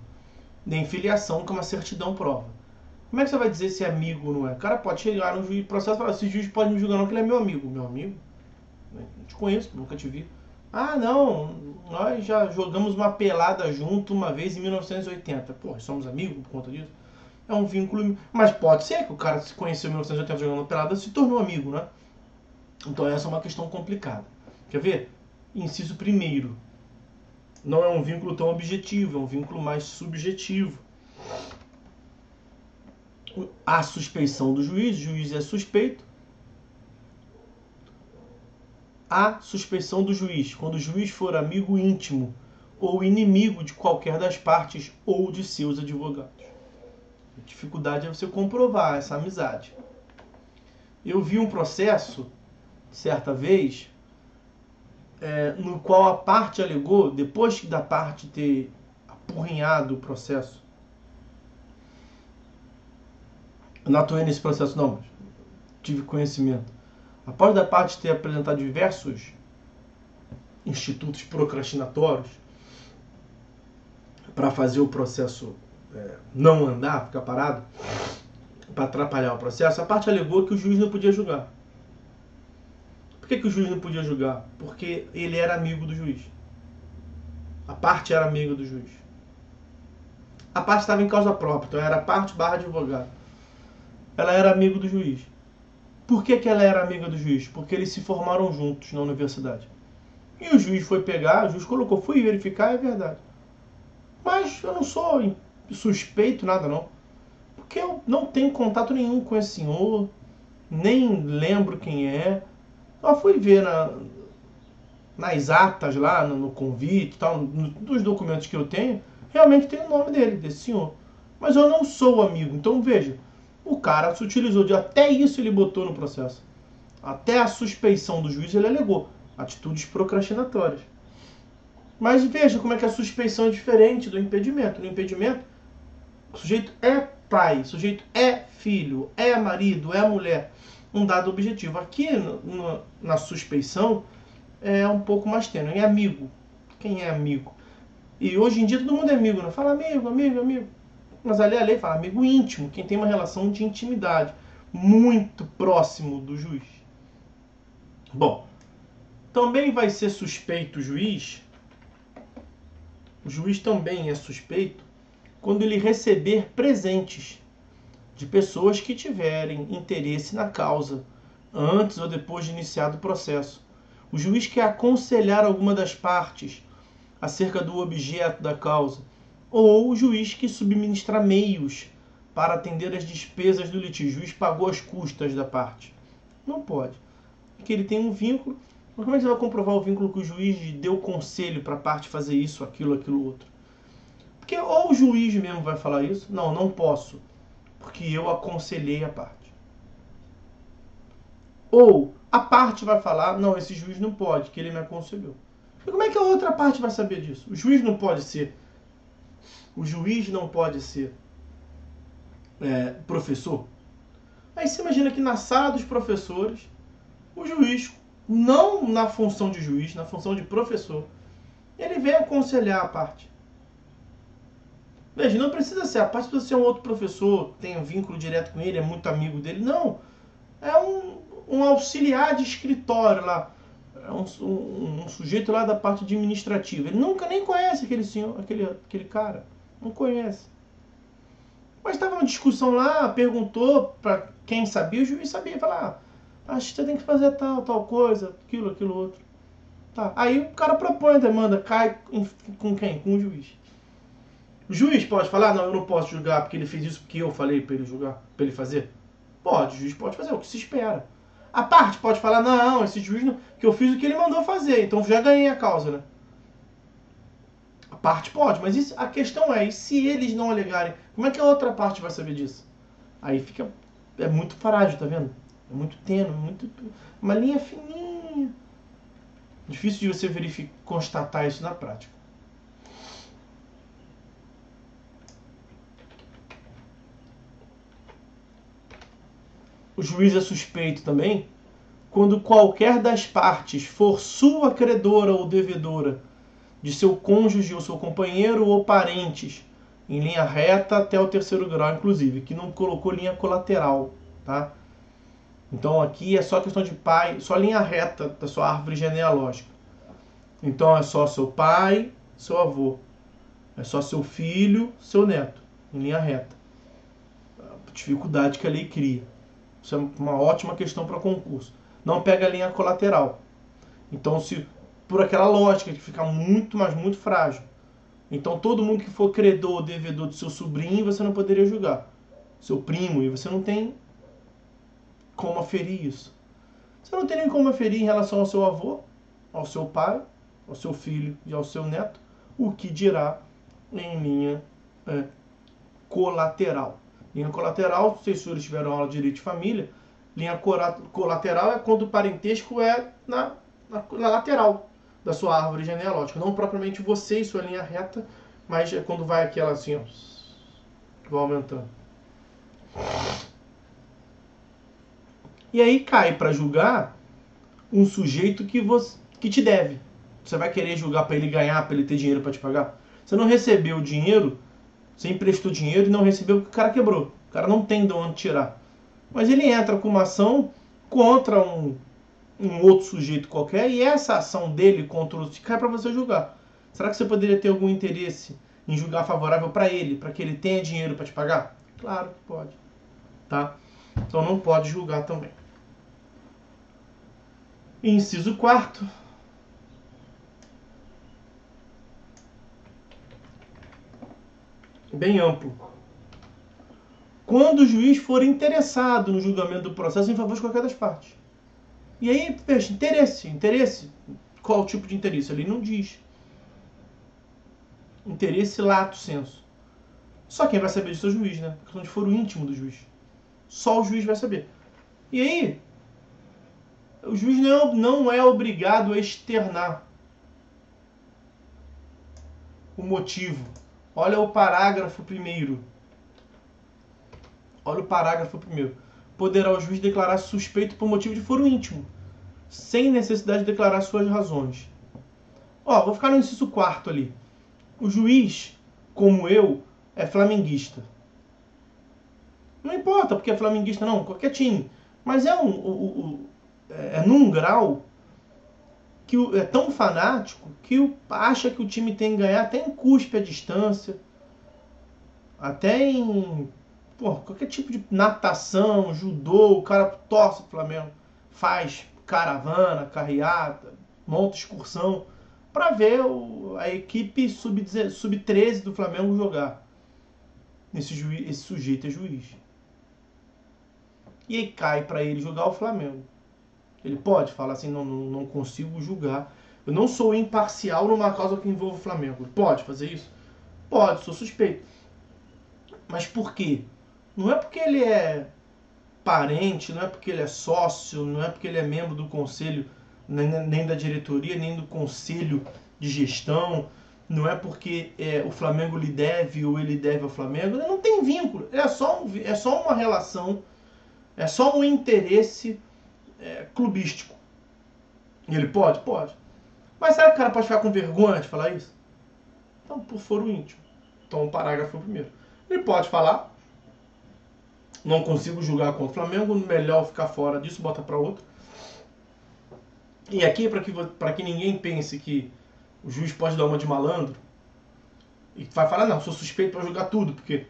Speaker 1: Nem filiação, que uma certidão prova. Como é que você vai dizer se é amigo ou não é? O cara pode chegar no juiz, processo e falar: esse juiz pode me julgar não, que ele é meu amigo. Meu amigo? Não te conheço, nunca te vi. Ah, não, nós já jogamos uma pelada junto uma vez em 1980. Pô, somos amigos por conta disso? É um vínculo... Mas pode ser que o cara se conheceu em 1980 jogando uma pelada e se tornou amigo, né? Então essa é uma questão complicada. Quer ver? Inciso primeiro. Não é um vínculo tão objetivo, é um vínculo mais subjetivo. A suspeição do juiz, o juiz é suspeito. A suspeição do juiz, quando o juiz for amigo íntimo ou inimigo de qualquer das partes ou de seus advogados. A dificuldade é você comprovar essa amizade. Eu vi um processo, certa vez, no qual a parte alegou, depois da parte ter apurrinhado o processo, eu não atuei nesse processo não, mas tive conhecimento. Após da parte ter apresentado diversos institutos procrastinatórios para fazer o processo não andar, ficar parado, para atrapalhar o processo, a parte alegou que o juiz não podia julgar. Por que o juiz não podia julgar? Porque ele era amigo do juiz. A parte era amiga do juiz. A parte estava em causa própria, então era a parte / advogado. Ela era amigo do juiz. Por que ela era amiga do juiz? Porque eles se formaram juntos na universidade. E o juiz foi pegar, o juiz colocou, fui verificar, é verdade. Mas eu não sou suspeito, nada não. Porque eu não tenho contato nenhum com esse senhor, nem lembro quem é. Eu fui ver nas atas lá, no convite, tal, nos documentos que eu tenho, realmente tem o nome dele, desse senhor. Mas eu não sou amigo. Então veja, o cara se utilizou de até isso ele botou no processo. Até a suspeição do juiz ele alegou. Atitudes procrastinatórias. Mas veja como é que a suspeição é diferente do impedimento. No impedimento, o sujeito é pai, o sujeito é filho, é marido, é mulher. Um dado objetivo. Aqui na suspeição é um pouco mais tênue. É amigo. Quem é amigo? E hoje em dia todo mundo é amigo, né? Fala amigo, amigo, amigo. Mas ali a lei fala amigo íntimo, quem tem uma relação de intimidade muito próximo do juiz. Bom, também vai ser suspeito o juiz. O juiz também é suspeito quando ele receber presentes de pessoas que tiverem interesse na causa, antes ou depois de iniciado o processo. O juiz quer aconselhar alguma das partes acerca do objeto da causa, ou o juiz que subministra meios para atender as despesas do litígio. O juiz pagou as custas da parte. Não pode. Porque ele tem um vínculo. Mas como é que você vai comprovar o vínculo que o juiz deu conselho para a parte fazer isso, aquilo, outro? Porque ou o juiz mesmo vai falar isso, não posso, porque eu aconselhei a parte. Ou a parte vai falar, não, esse juiz não pode, que ele me aconselhou. E como é que a outra parte vai saber disso? O juiz não pode ser professor. Aí você imagina que na sala dos professores, o juiz, não na função de juiz, na função de professor, ele vem aconselhar a parte. Veja, não precisa ser, a parte precisa ser um outro professor, tem um vínculo direto com ele, é muito amigo dele. Não, é um auxiliar de escritório lá, é um sujeito lá da parte administrativa. Ele nunca nem conhece aquele senhor, aquele cara, não conhece. Mas estava uma discussão lá, perguntou para quem sabia, o juiz sabia, falar, acho que você tem que fazer tal coisa, aquilo outro. Tá. Aí o cara propõe a demanda, cai com quem? Com o juiz. O juiz pode falar, não, eu não posso julgar porque ele fez isso porque eu falei para ele julgar, para ele fazer? Pode, o juiz pode fazer, é o que se espera. A parte pode falar, não, esse juiz não, que eu fiz o que ele mandou fazer, então já ganhei a causa, né? A parte pode, mas isso, a questão é, e se eles não alegarem, como é que a outra parte vai saber disso? Aí fica, é muito frágil, tá vendo? É muito tênue, uma linha fininha. Difícil de você verificar, constatar isso na prática. O juiz é suspeito também quando qualquer das partes for sua credora ou devedora de seu cônjuge ou seu companheiro ou parentes, em linha reta até o 3º grau, inclusive, que não colocou linha colateral, tá? Então aqui é só questão de pai, só linha reta da sua árvore genealógica. Então é só seu pai, seu avô. É só seu filho, seu neto, em linha reta. A dificuldade que a lei cria. Isso é uma ótima questão para concurso. Não pega a linha colateral. Então, se por aquela lógica que fica muito, mas muito frágil. Então, todo mundo que for credor ou devedor do seu sobrinho, você não poderia julgar. Seu primo, e você não tem como aferir isso. Você não tem nem como aferir em relação ao seu avô, ao seu pai, ao seu filho e ao seu neto, o que dirá em linha colateral. Linha colateral, se os senhores tiveram aula de direito de família, linha colateral é quando o parentesco é na lateral. da sua árvore genealógica. Não propriamente você e sua linha reta, mas é quando vai aquela assim, ó, vai aumentando. E aí cai para julgar um sujeito que te deve. Você vai querer julgar para ele ganhar, para ele ter dinheiro para te pagar? Você não recebeu o dinheiro, você emprestou dinheiro e não recebeu porque o cara quebrou. O cara não tem de onde tirar. Mas ele entra com uma ação contra um outro sujeito qualquer e essa ação dele contra o outro cai para você julgar. Será que você poderia ter algum interesse em julgar favorável para ele, para que ele tenha dinheiro para te pagar? Claro que pode. Tá? Então não pode julgar também. Inciso 4. Bem amplo. Quando o juiz for interessado no julgamento do processo em favor de qualquer das partes. E aí, veja, interesse. Qual tipo de interesse? Ele não diz. Interesse lato sensu. Só quem vai saber disso é o juiz, né? Questão de foro íntimo do juiz. Só o juiz vai saber. E aí, o juiz não é obrigado a externar o motivo. Olha o parágrafo 1º. Olha o parágrafo 1º. Poderá o juiz declarar suspeito por motivo de foro íntimo, sem necessidade de declarar suas razões. Ó, vou ficar no inciso 4º ali. O juiz, como eu, é flamenguista. Não importa porque é flamenguista, não. Qualquer time. Mas é num grau que é tão fanático que acha que o time tem que ganhar até em cuspe a distância, até em qualquer tipo de natação, judô, o cara torce pro Flamengo, faz caravana, carreata, monta excursão para ver a equipe sub-13 do Flamengo jogar. Esse sujeito é juiz. E aí cai para ele jogar o Flamengo. Ele pode falar assim, não consigo julgar. Eu não sou imparcial numa causa que envolve o Flamengo. Ele pode fazer isso? Pode, sou suspeito. Mas por quê? Não é porque ele é parente, não é porque ele é sócio, não é porque ele é membro do conselho, nem da diretoria, nem do conselho de gestão, não é porque o Flamengo lhe deve ou ele deve ao Flamengo. Não tem vínculo, é só uma relação, é só um interesse clubístico. E ele pode? Pode. Mas será que o cara pode ficar com vergonha de falar isso? Então, por foro íntimo. Então, o parágrafo 1º. Ele pode falar, não consigo julgar contra o Flamengo, melhor ficar fora disso, bota para outro. E aqui, para que ninguém pense que o juiz pode dar uma de malandro e vai falar, não, sou suspeito para julgar tudo, porque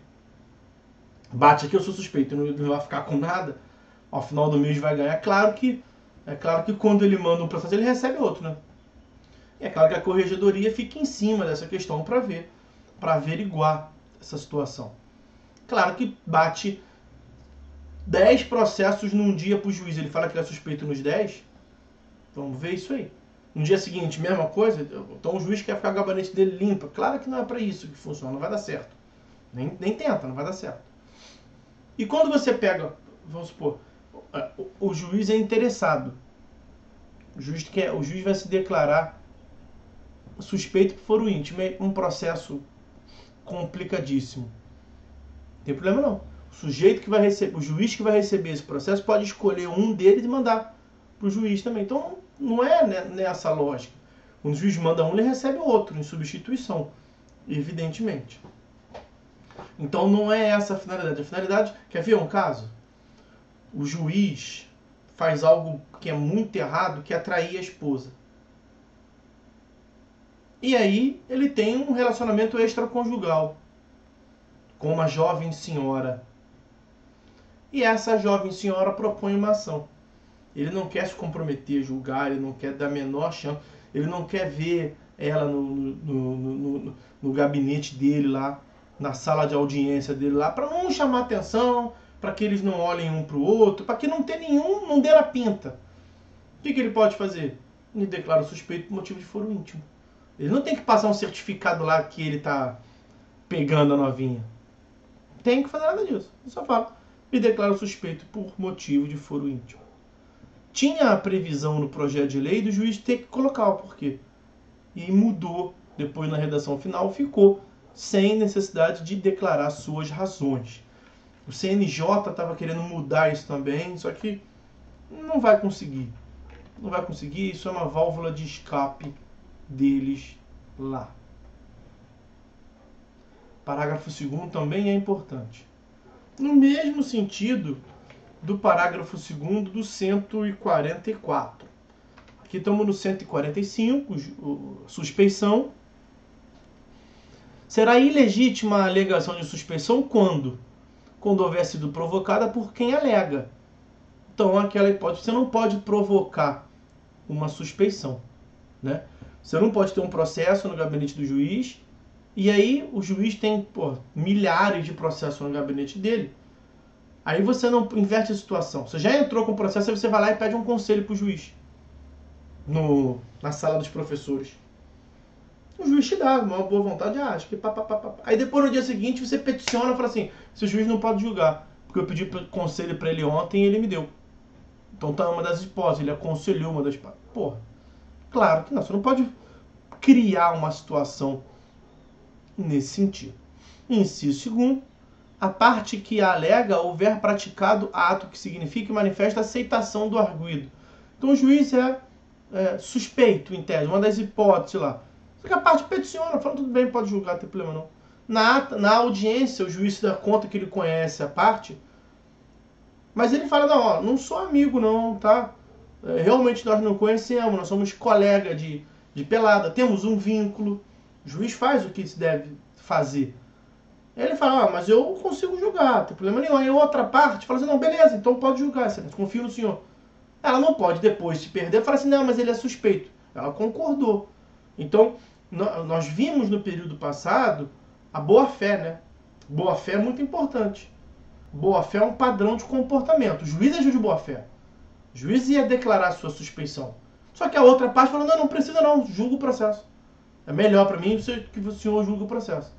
Speaker 1: bate aqui, eu sou suspeito, não vai ficar com nada, ao final do mês vai ganhar. É claro que quando ele manda um processo, ele recebe outro, né? E é claro que a corregedoria fica em cima dessa questão para averiguar essa situação. Claro que bate 10 processos num dia para o juiz, ele fala que ele é suspeito nos 10, vamos ver isso aí. No dia seguinte, mesma coisa, então o juiz quer ficar o gabinete dele limpo. Claro que não é para isso que funciona, não vai dar certo. Nem tenta, não vai dar certo. E quando você pega, vamos supor, o juiz é interessado. O juiz vai se declarar suspeito por foro íntimo. É um processo complicadíssimo. Não tem problema não. O juiz que vai receber esse processo pode escolher um deles e mandar para o juiz também. Então não é nessa lógica. Quando o juiz manda um, ele recebe outro em substituição, evidentemente. Então não é essa a finalidade. A finalidade, quer ver um caso? O juiz faz algo que é muito errado, que é atrair a esposa. E aí ele tem um relacionamento extraconjugal com uma jovem senhora. E essa jovem senhora propõe uma ação. Ele não quer se comprometer, julgar, ele não quer dar a menor chance, ele não quer ver ela no gabinete dele lá, na sala de audiência dele lá, para não chamar atenção, para que eles não olhem um para o outro, para que não dê a pinta. O que ele pode fazer? Ele declara suspeito por motivo de foro íntimo. Ele não tem que passar um certificado lá que ele está pegando a novinha. Não tem que fazer nada disso. Ele só fala, me declaro suspeito por motivo de foro íntimo. Tinha a previsão no projeto de lei do juiz ter que colocar o porquê. e mudou depois na redação final, ficou sem necessidade de declarar suas razões. O CNJ estava querendo mudar isso também, só que não vai conseguir. Não vai conseguir, isso é uma válvula de escape deles lá. Parágrafo 2º também é importante. No mesmo sentido do parágrafo 2º do 144. Aqui estamos no 145, suspeição. Será ilegítima a alegação de suspeição quando? Quando houver sido provocada por quem alega. Então, aquela hipótese, você não pode provocar uma suspeição, né? Você não pode ter um processo no gabinete do juiz, e aí o juiz tem milhares de processos no gabinete dele. Aí você não inverte a situação. Você já entrou com o processo, aí você vai lá e pede um conselho para o juiz na sala dos professores. O juiz te dá uma boa vontade, acho que pá. Aí depois no dia seguinte você peticiona e fala assim, se o juiz não pode julgar, porque eu pedi conselho para ele ontem e ele me deu. Então tá uma das hipóteses, ele aconselhou uma das partes. Porra, claro que não, você não pode criar uma situação nesse sentido. Inciso 2º, a parte que alega houver praticado ato que significa e manifesta aceitação do arguido. Então o juiz é suspeito, em tese, uma das hipóteses lá. Só que a parte peticiona, fala tudo bem, pode julgar, não tem problema não. Na audiência, o juiz se dá conta que ele conhece a parte, mas ele fala, não, não sou amigo não, tá? Realmente nós não conhecemos, nós somos colegas de pelada, temos um vínculo, o juiz faz o que se deve fazer. Ele fala, mas eu consigo julgar, não tem problema nenhum. Aí outra parte fala assim, não, beleza, então pode julgar, confio no senhor. Ela não pode depois se perder e falar assim, não, mas ele é suspeito. Ela concordou. Então, nós vimos no período passado a boa-fé, né? Boa-fé é muito importante. Boa-fé é um padrão de comportamento. O juiz agiu de boa-fé. O juiz ia declarar sua suspeição. Só que a outra parte falou, não precisa não, julga o processo. É melhor para mim que o senhor julgue o processo,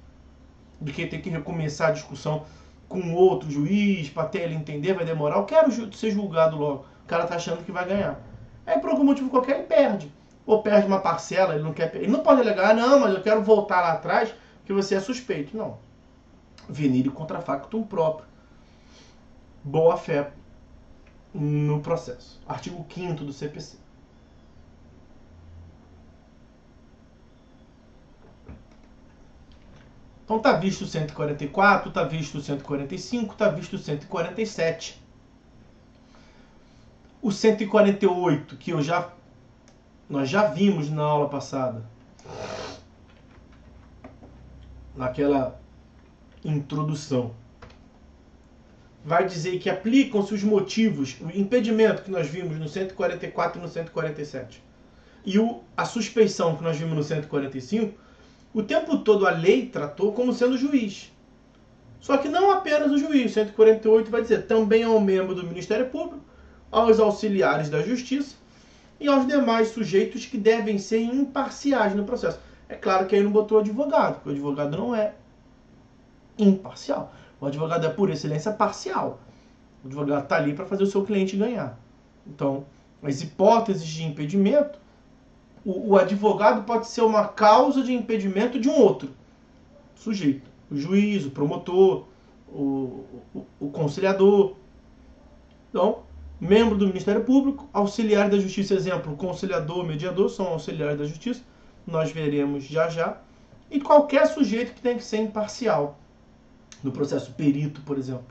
Speaker 1: do que ter que recomeçar a discussão com outro juiz, para até ele entender, vai demorar. Eu quero ser julgado logo. O cara tá achando que vai ganhar. Aí por algum motivo qualquer ele perde. Ou perde uma parcela, ele não quer. Ele não pode alegar, não, mas eu quero voltar lá atrás que você é suspeito. Não. Venire contra factum próprio. Boa fé no processo. Artigo 5º do CPC. Então tá visto o 144, tá visto o 145, tá visto o 147. O 148, que nós já vimos na aula passada, naquela introdução, vai dizer que aplicam-se os motivos, o impedimento que nós vimos no 144 e no 147, e a suspeição que nós vimos no 145, o tempo todo a lei tratou como sendo juiz. Só que não apenas o juiz. 148 vai dizer também ao membro do Ministério Público, aos auxiliares da Justiça e aos demais sujeitos que devem ser imparciais no processo. É claro que aí não botou advogado, porque o advogado não é imparcial. O advogado é, por excelência, parcial. O advogado está ali para fazer o seu cliente ganhar. Então, as hipóteses de impedimento, o advogado pode ser uma causa de impedimento de um outro sujeito. O juiz, o promotor, o conciliador. Então, membro do Ministério Público, auxiliar da Justiça, exemplo, conciliador, mediador, são auxiliares da Justiça. Nós veremos já. E qualquer sujeito que tem que ser imparcial. No processo perito, por exemplo.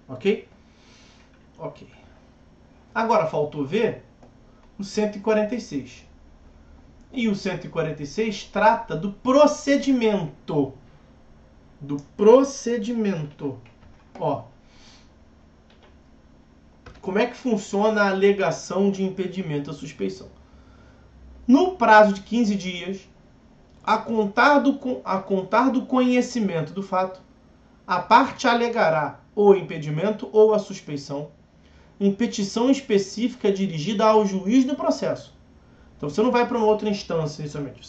Speaker 1: Ok? Ok. Agora faltou ver o 146. E o 146 trata do procedimento. Do procedimento. Ó. Como é que funciona a alegação de impedimento à suspeição? No prazo de 15 dias, a contar do conhecimento do fato, a parte alegará o impedimento ou a suspeição em petição específica dirigida ao juiz do processo. Então você não vai para uma outra instância inicialmente.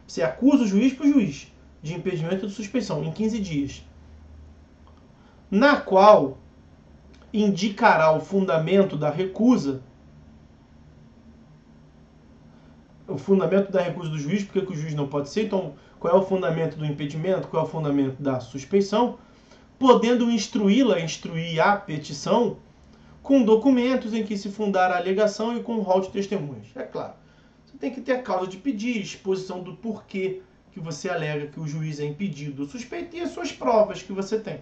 Speaker 1: Você acusa o juiz para o juiz de impedimento ou de suspeição em 15 dias. Na qual indicará o fundamento da recusa o fundamento da recusa do juiz, porque que o juiz não pode ser, então qual é o fundamento do impedimento, qual é o fundamento da suspeição, podendo instruir a petição com documentos em que se fundar a alegação e com rol de testemunhas. É claro, você tem que ter a causa de pedir, exposição do porquê que você alega que o juiz é impedido ou suspeito e as suas provas que você tem.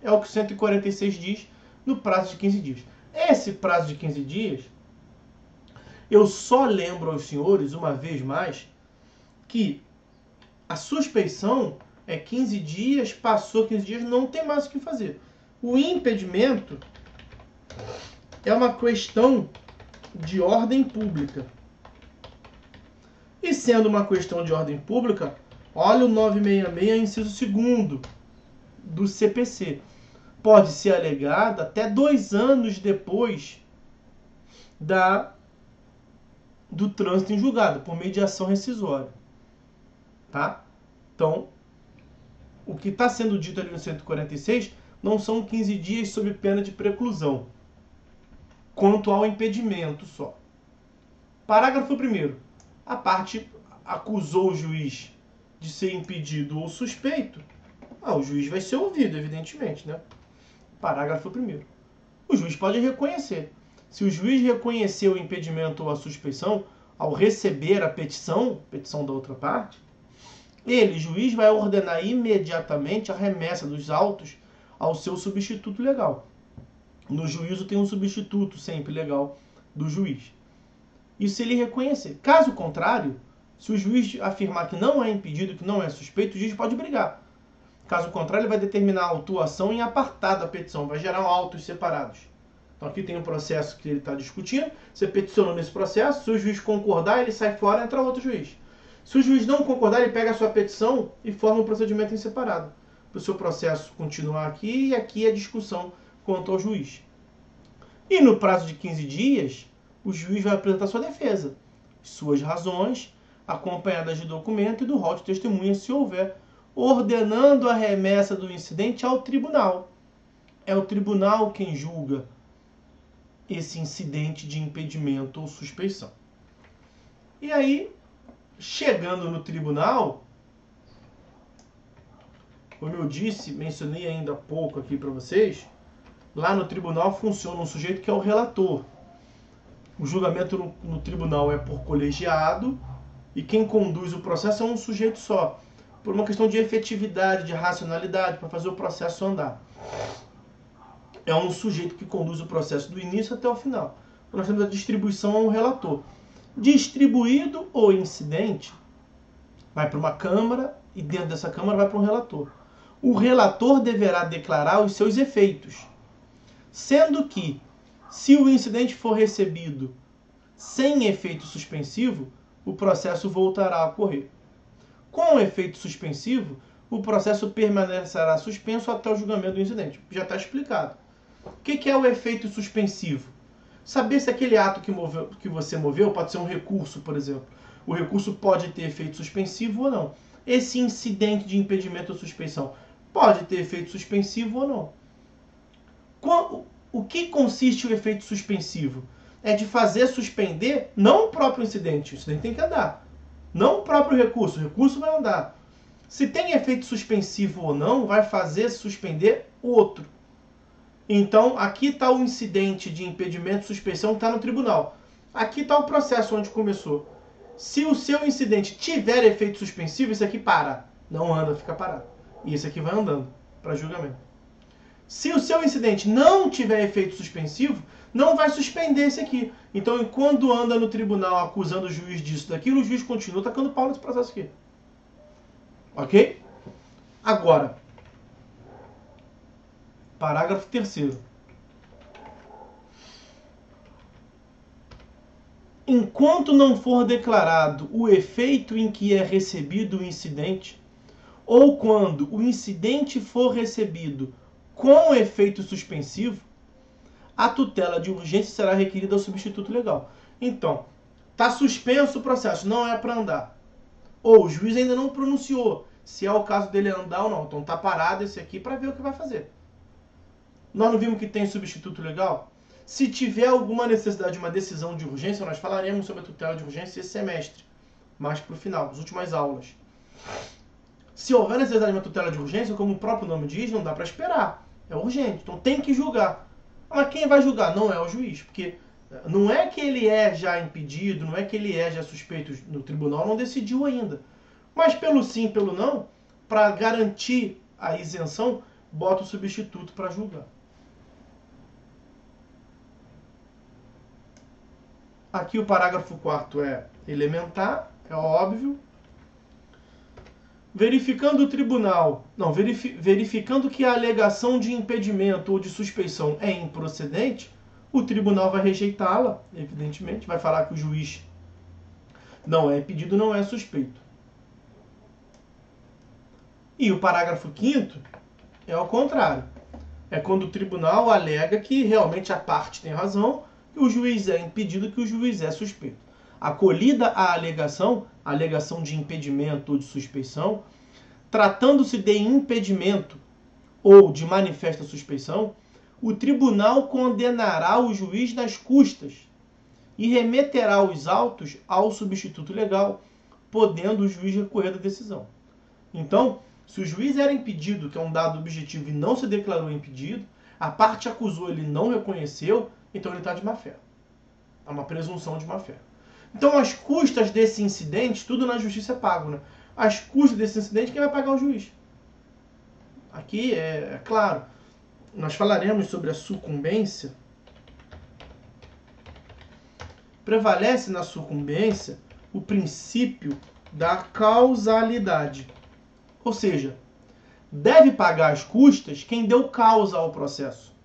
Speaker 1: É o que o 146 diz no prazo de 15 dias. Esse prazo de 15 dias, eu só lembro aos senhores, uma vez mais, que a suspeição é 15 dias, passou 15 dias, não tem mais o que fazer. O impedimento é uma questão de ordem pública. E sendo uma questão de ordem pública, olha o 966, inciso 2º do CPC. Pode ser alegada até 2 anos depois do trânsito em julgado, por mediação rescisória. Tá? Então, o que está sendo dito ali no 146 não são 15 dias sob pena de preclusão, quanto ao impedimento só. Parágrafo 1º. A parte acusou o juiz de ser impedido ou suspeito. O juiz vai ser ouvido, evidentemente, né? Parágrafo 1º. O juiz pode reconhecer. Se o juiz reconhecer o impedimento ou a suspeição, ao receber a petição da outra parte, ele, juiz, vai ordenar imediatamente a remessa dos autos ao seu substituto legal. No juízo tem um substituto sempre legal do juiz. Isso se ele reconhecer. Caso contrário, se o juiz afirmar que não é impedido, que não é suspeito, o juiz pode brigar. Caso contrário, ele vai determinar a autuação em apartar da petição, vai gerar autos separados. Então aqui tem um processo que ele está discutindo, você peticionou nesse processo, se o juiz concordar, ele sai fora e entra outro juiz. Se o juiz não concordar, ele pega a sua petição e forma um procedimento em separado, para o seu processo continuar aqui e aqui a discussão quanto ao juiz. E no prazo de 15 dias, o juiz vai apresentar sua defesa, suas razões, acompanhadas de documento e do rol de testemunha, se houver, ordenando a remessa do incidente ao tribunal. É o tribunal quem julga esse incidente de impedimento ou suspeição. E aí, chegando no tribunal, como eu disse, mencionei ainda há pouco aqui para vocês, lá no tribunal funciona um sujeito que é o relator. O julgamento no tribunal é por colegiado e quem conduz o processo é um sujeito só, por uma questão de efetividade, de racionalidade, para fazer o processo andar. É um sujeito que conduz o processo do início até o final. Nós temos a distribuição a um relator. Distribuído o incidente, vai para uma Câmara e dentro dessa Câmara vai para um relator. O relator deverá declarar os seus efeitos, sendo que, se o incidente for recebido sem efeito suspensivo, o processo voltará a ocorrer. Com o efeito suspensivo, o processo permanecerá suspenso até o julgamento do incidente. Já está explicado. O que é o efeito suspensivo? Saber se aquele ato que você moveu pode ser um recurso, por exemplo. O recurso pode ter efeito suspensivo ou não. Esse incidente de impedimento ou suspeição pode ter efeito suspensivo ou não. O que consiste o efeito suspensivo? É de fazer suspender não o próprio incidente. O incidente tem que andar. Não o próprio recurso. O recurso vai andar. Se tem efeito suspensivo ou não, vai fazer suspender o outro. Então, aqui está o incidente de impedimento, suspeição, que está no tribunal. Aqui está o processo onde começou. Se o seu incidente tiver efeito suspensivo, isso aqui para. Não anda, fica parado. E isso aqui vai andando para julgamento. Se o seu incidente não tiver efeito suspensivo, não vai suspender esse aqui. Então, quando anda no tribunal acusando o juiz disso, daquilo, o juiz continua tacando pau nesse processo aqui. Ok? Agora, parágrafo 3º. Enquanto não for declarado o efeito em que é recebido o incidente, ou quando o incidente for recebido com efeito suspensivo, a tutela de urgência será requerida ao substituto legal. Então, está suspenso o processo, não é para andar. Ou o juiz ainda não pronunciou se é o caso dele andar ou não. Então está parado esse aqui para ver o que vai fazer. Nós não vimos que tem substituto legal? Se tiver alguma necessidade de uma decisão de urgência, nós falaremos sobre a tutela de urgência esse semestre. mais para o final, as últimas aulas. Se houver necessidade de uma tutela de urgência, como o próprio nome diz, não dá para esperar. É urgente, então tem que julgar. Mas quem vai julgar? Não é o juiz, porque não é que ele é já impedido, não é que ele é já suspeito, no tribunal não decidiu ainda. Mas pelo sim, pelo não, para garantir a isenção, bota o substituto para julgar. Aqui o parágrafo 4º é elementar, é óbvio. Verificando o tribunal, não, verificando que a alegação de impedimento ou de suspeição é improcedente, o tribunal vai rejeitá-la, evidentemente, vai falar que o juiz não é impedido, não é suspeito. E o parágrafo 5º é ao contrário. É quando o tribunal alega que realmente a parte tem razão, que o juiz é impedido, que o juiz é suspeito. Acolhida a alegação de impedimento ou de suspeição, tratando-se de impedimento ou de manifesta suspeição, o tribunal condenará o juiz nas custas e remeterá os autos ao substituto legal, podendo o juiz recorrer da decisão. Então, se o juiz era impedido, que é um dado objetivo, e não se declarou impedido, a parte acusou, ele não reconheceu, então ele está de má-fé. É uma presunção de má-fé. Então, as custas desse incidente, tudo na justiça é pago, né? As custas desse incidente, quem vai pagar é o juiz. Aqui é claro, nós falaremos sobre a sucumbência. Prevalece na sucumbência o princípio da causalidade. Ou seja, deve pagar as custas quem deu causa ao processo.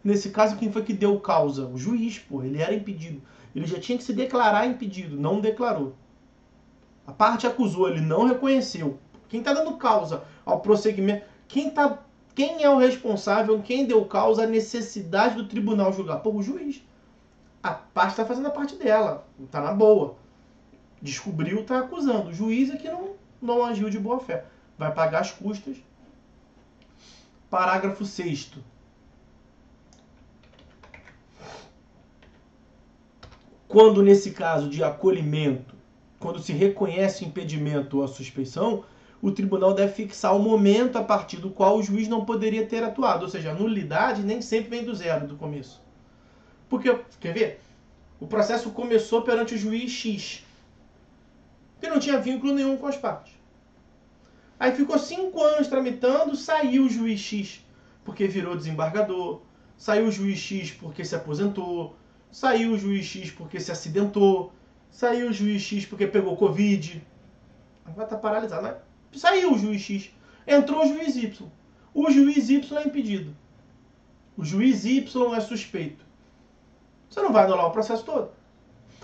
Speaker 1: Nesse caso, quem foi que deu causa? O juiz, pô, ele era impedido. Ele já tinha que se declarar impedido, não declarou. A parte acusou, ele não reconheceu. Quem está dando causa ao prosseguimento? Quem é o responsável, quem deu causa à necessidade do tribunal julgar? Pô, o juiz. A parte está fazendo a parte dela, está na boa. Descobriu, está acusando. O juiz é que não agiu de boa fé. Vai pagar as custas. Parágrafo 6º. Quando, nesse caso de acolhimento, quando se reconhece o impedimento ou a suspeição, o tribunal deve fixar o momento a partir do qual o juiz não poderia ter atuado. Ou seja, a nulidade nem sempre vem do zero, do começo. Porque, quer ver? O processo começou perante o juiz X, que não tinha vínculo nenhum com as partes. Aí ficou 5 anos tramitando, saiu o juiz X porque virou desembargador, saiu o juiz X porque se aposentou, saiu o juiz X porque se acidentou, saiu o juiz X porque pegou Covid. Agora está paralisado, né? Saiu o juiz X, entrou o juiz Y. O juiz Y é impedido. O juiz Y é suspeito. Você não vai anular o processo todo.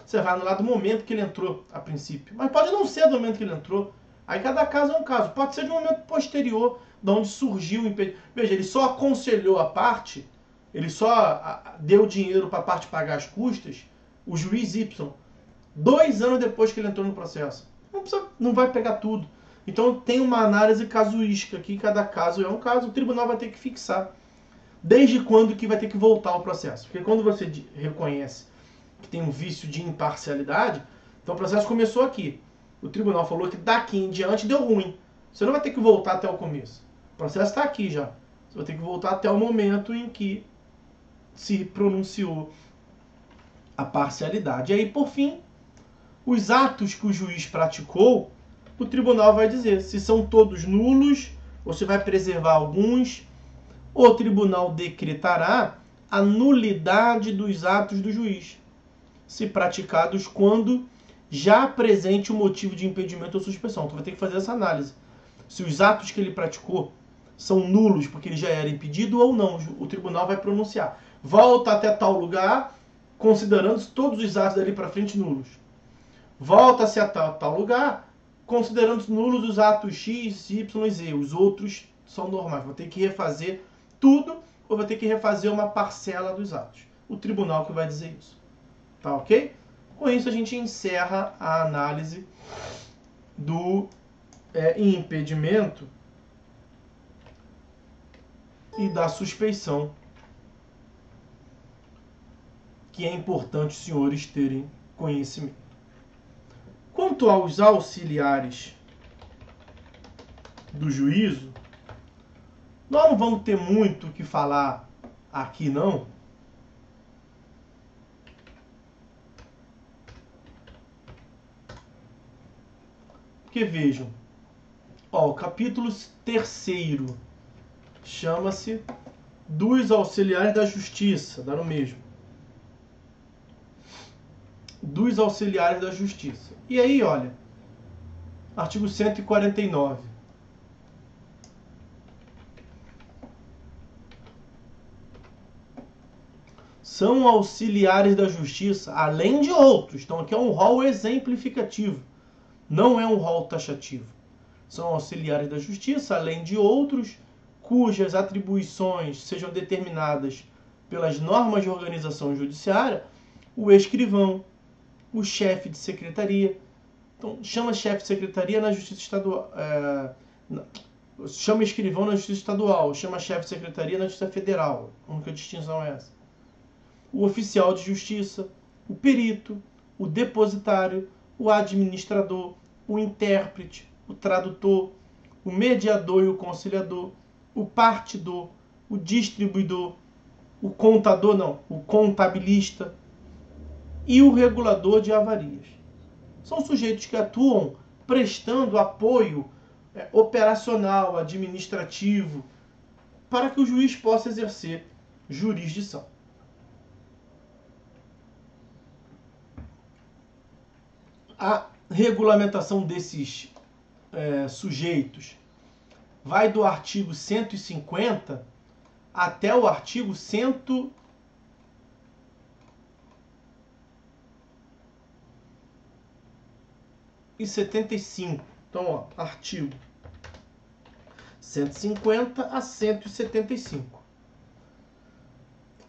Speaker 1: Você vai anular do momento que ele entrou, a princípio. Mas pode não ser do momento que ele entrou. Aí cada caso é um caso. Pode ser de um momento posterior, de onde surgiu o impedimento. Veja, ele só aconselhou a parte, ele só deu dinheiro para a parte pagar as custas, o juiz Y, 2 anos depois que ele entrou no processo. Não vai pegar tudo. Então tem uma análise casuística aqui, cada caso é um caso, o tribunal vai ter que fixar desde quando que vai ter que voltar ao processo. Porque quando você reconhece que tem um vício de imparcialidade, então o processo começou aqui. O tribunal falou que daqui em diante deu ruim. Você não vai ter que voltar até o começo. O processo está aqui já. Você vai ter que voltar até o momento em que se pronunciou a parcialidade. E aí, por fim, os atos que o juiz praticou, o tribunal vai dizer se são todos nulos ou se vai preservar alguns. O tribunal decretará a nulidade dos atos do juiz, se praticados quando já presente o motivo de impedimento ou suspensão. Então vai ter que fazer essa análise. Se os atos que ele praticou são nulos porque ele já era impedido ou não, o tribunal vai pronunciar. Volta até tal lugar, considerando todos os atos dali para frente nulos. Volta-se a tal lugar, considerando nulos os atos X, Y e Z. Os outros são normais. Vou ter que refazer tudo ou vou ter que refazer uma parcela dos atos. O tribunal que vai dizer isso. Tá ok? Com isso a gente encerra a análise do impedimento e da suspeição, que é importante os senhores terem conhecimento. Quanto aos auxiliares do juízo, nós não vamos ter muito o que falar aqui, não. Porque vejam, o capítulo 3º chama-se dos auxiliares da justiça, dá no mesmo. Dos auxiliares da justiça. E aí, olha, artigo 149. São auxiliares da justiça, além de outros. Então aqui é um rol exemplificativo, não é um rol taxativo. São auxiliares da justiça, além de outros, cujas atribuições sejam determinadas pelas normas de organização judiciária, o escrivão, o chefe de secretaria. Então, chama chefe de secretaria na Justiça Estadual. Chama escrivão na Justiça Estadual, chama chefe de secretaria na Justiça Federal. A única distinção é essa. O oficial de justiça, o perito, o depositário, o administrador, o intérprete, o tradutor, o mediador e o conciliador, o partidor, o distribuidor, o contador não, o contabilista e o regulador de avarias. São sujeitos que atuam prestando apoio operacional, administrativo, para que o juiz possa exercer jurisdição. A regulamentação desses sujeitos vai do artigo 150 até o artigo 175. Então, artigo 150 a 175.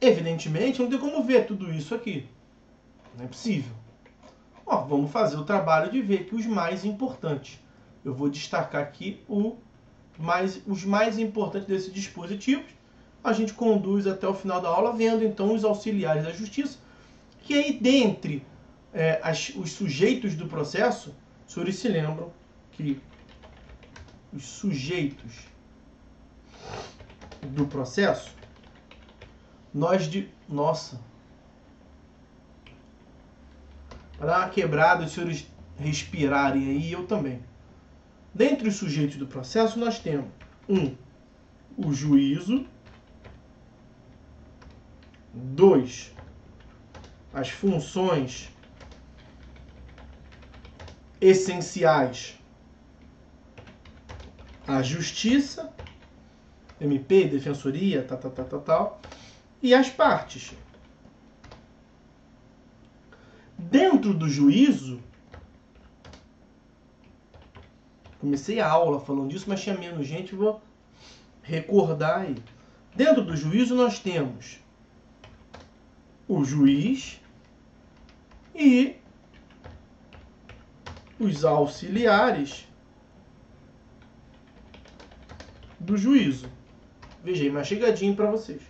Speaker 1: Evidentemente, não tem como ver tudo isso aqui. Não é possível. Vamos fazer o trabalho de ver que os mais importantes. Eu vou destacar aqui os mais importantes desses dispositivos. A gente conduz até o final da aula vendo então os auxiliares da justiça, que aí dentre os sujeitos do processo, os senhores se lembram que os sujeitos do processo, para dar uma quebrada, os senhores respirarem aí, eu também. Dentre os sujeitos do processo, nós temos o juízo. 2, as funções essenciais à justiça, MP, defensoria, tal, e as partes. Dentro do juízo, comecei a aula falando disso, mas tinha menos gente, vou recordar aí. Dentro do juízo nós temos o juiz e os auxiliares do juízo. Veja aí, mais chegadinho para vocês.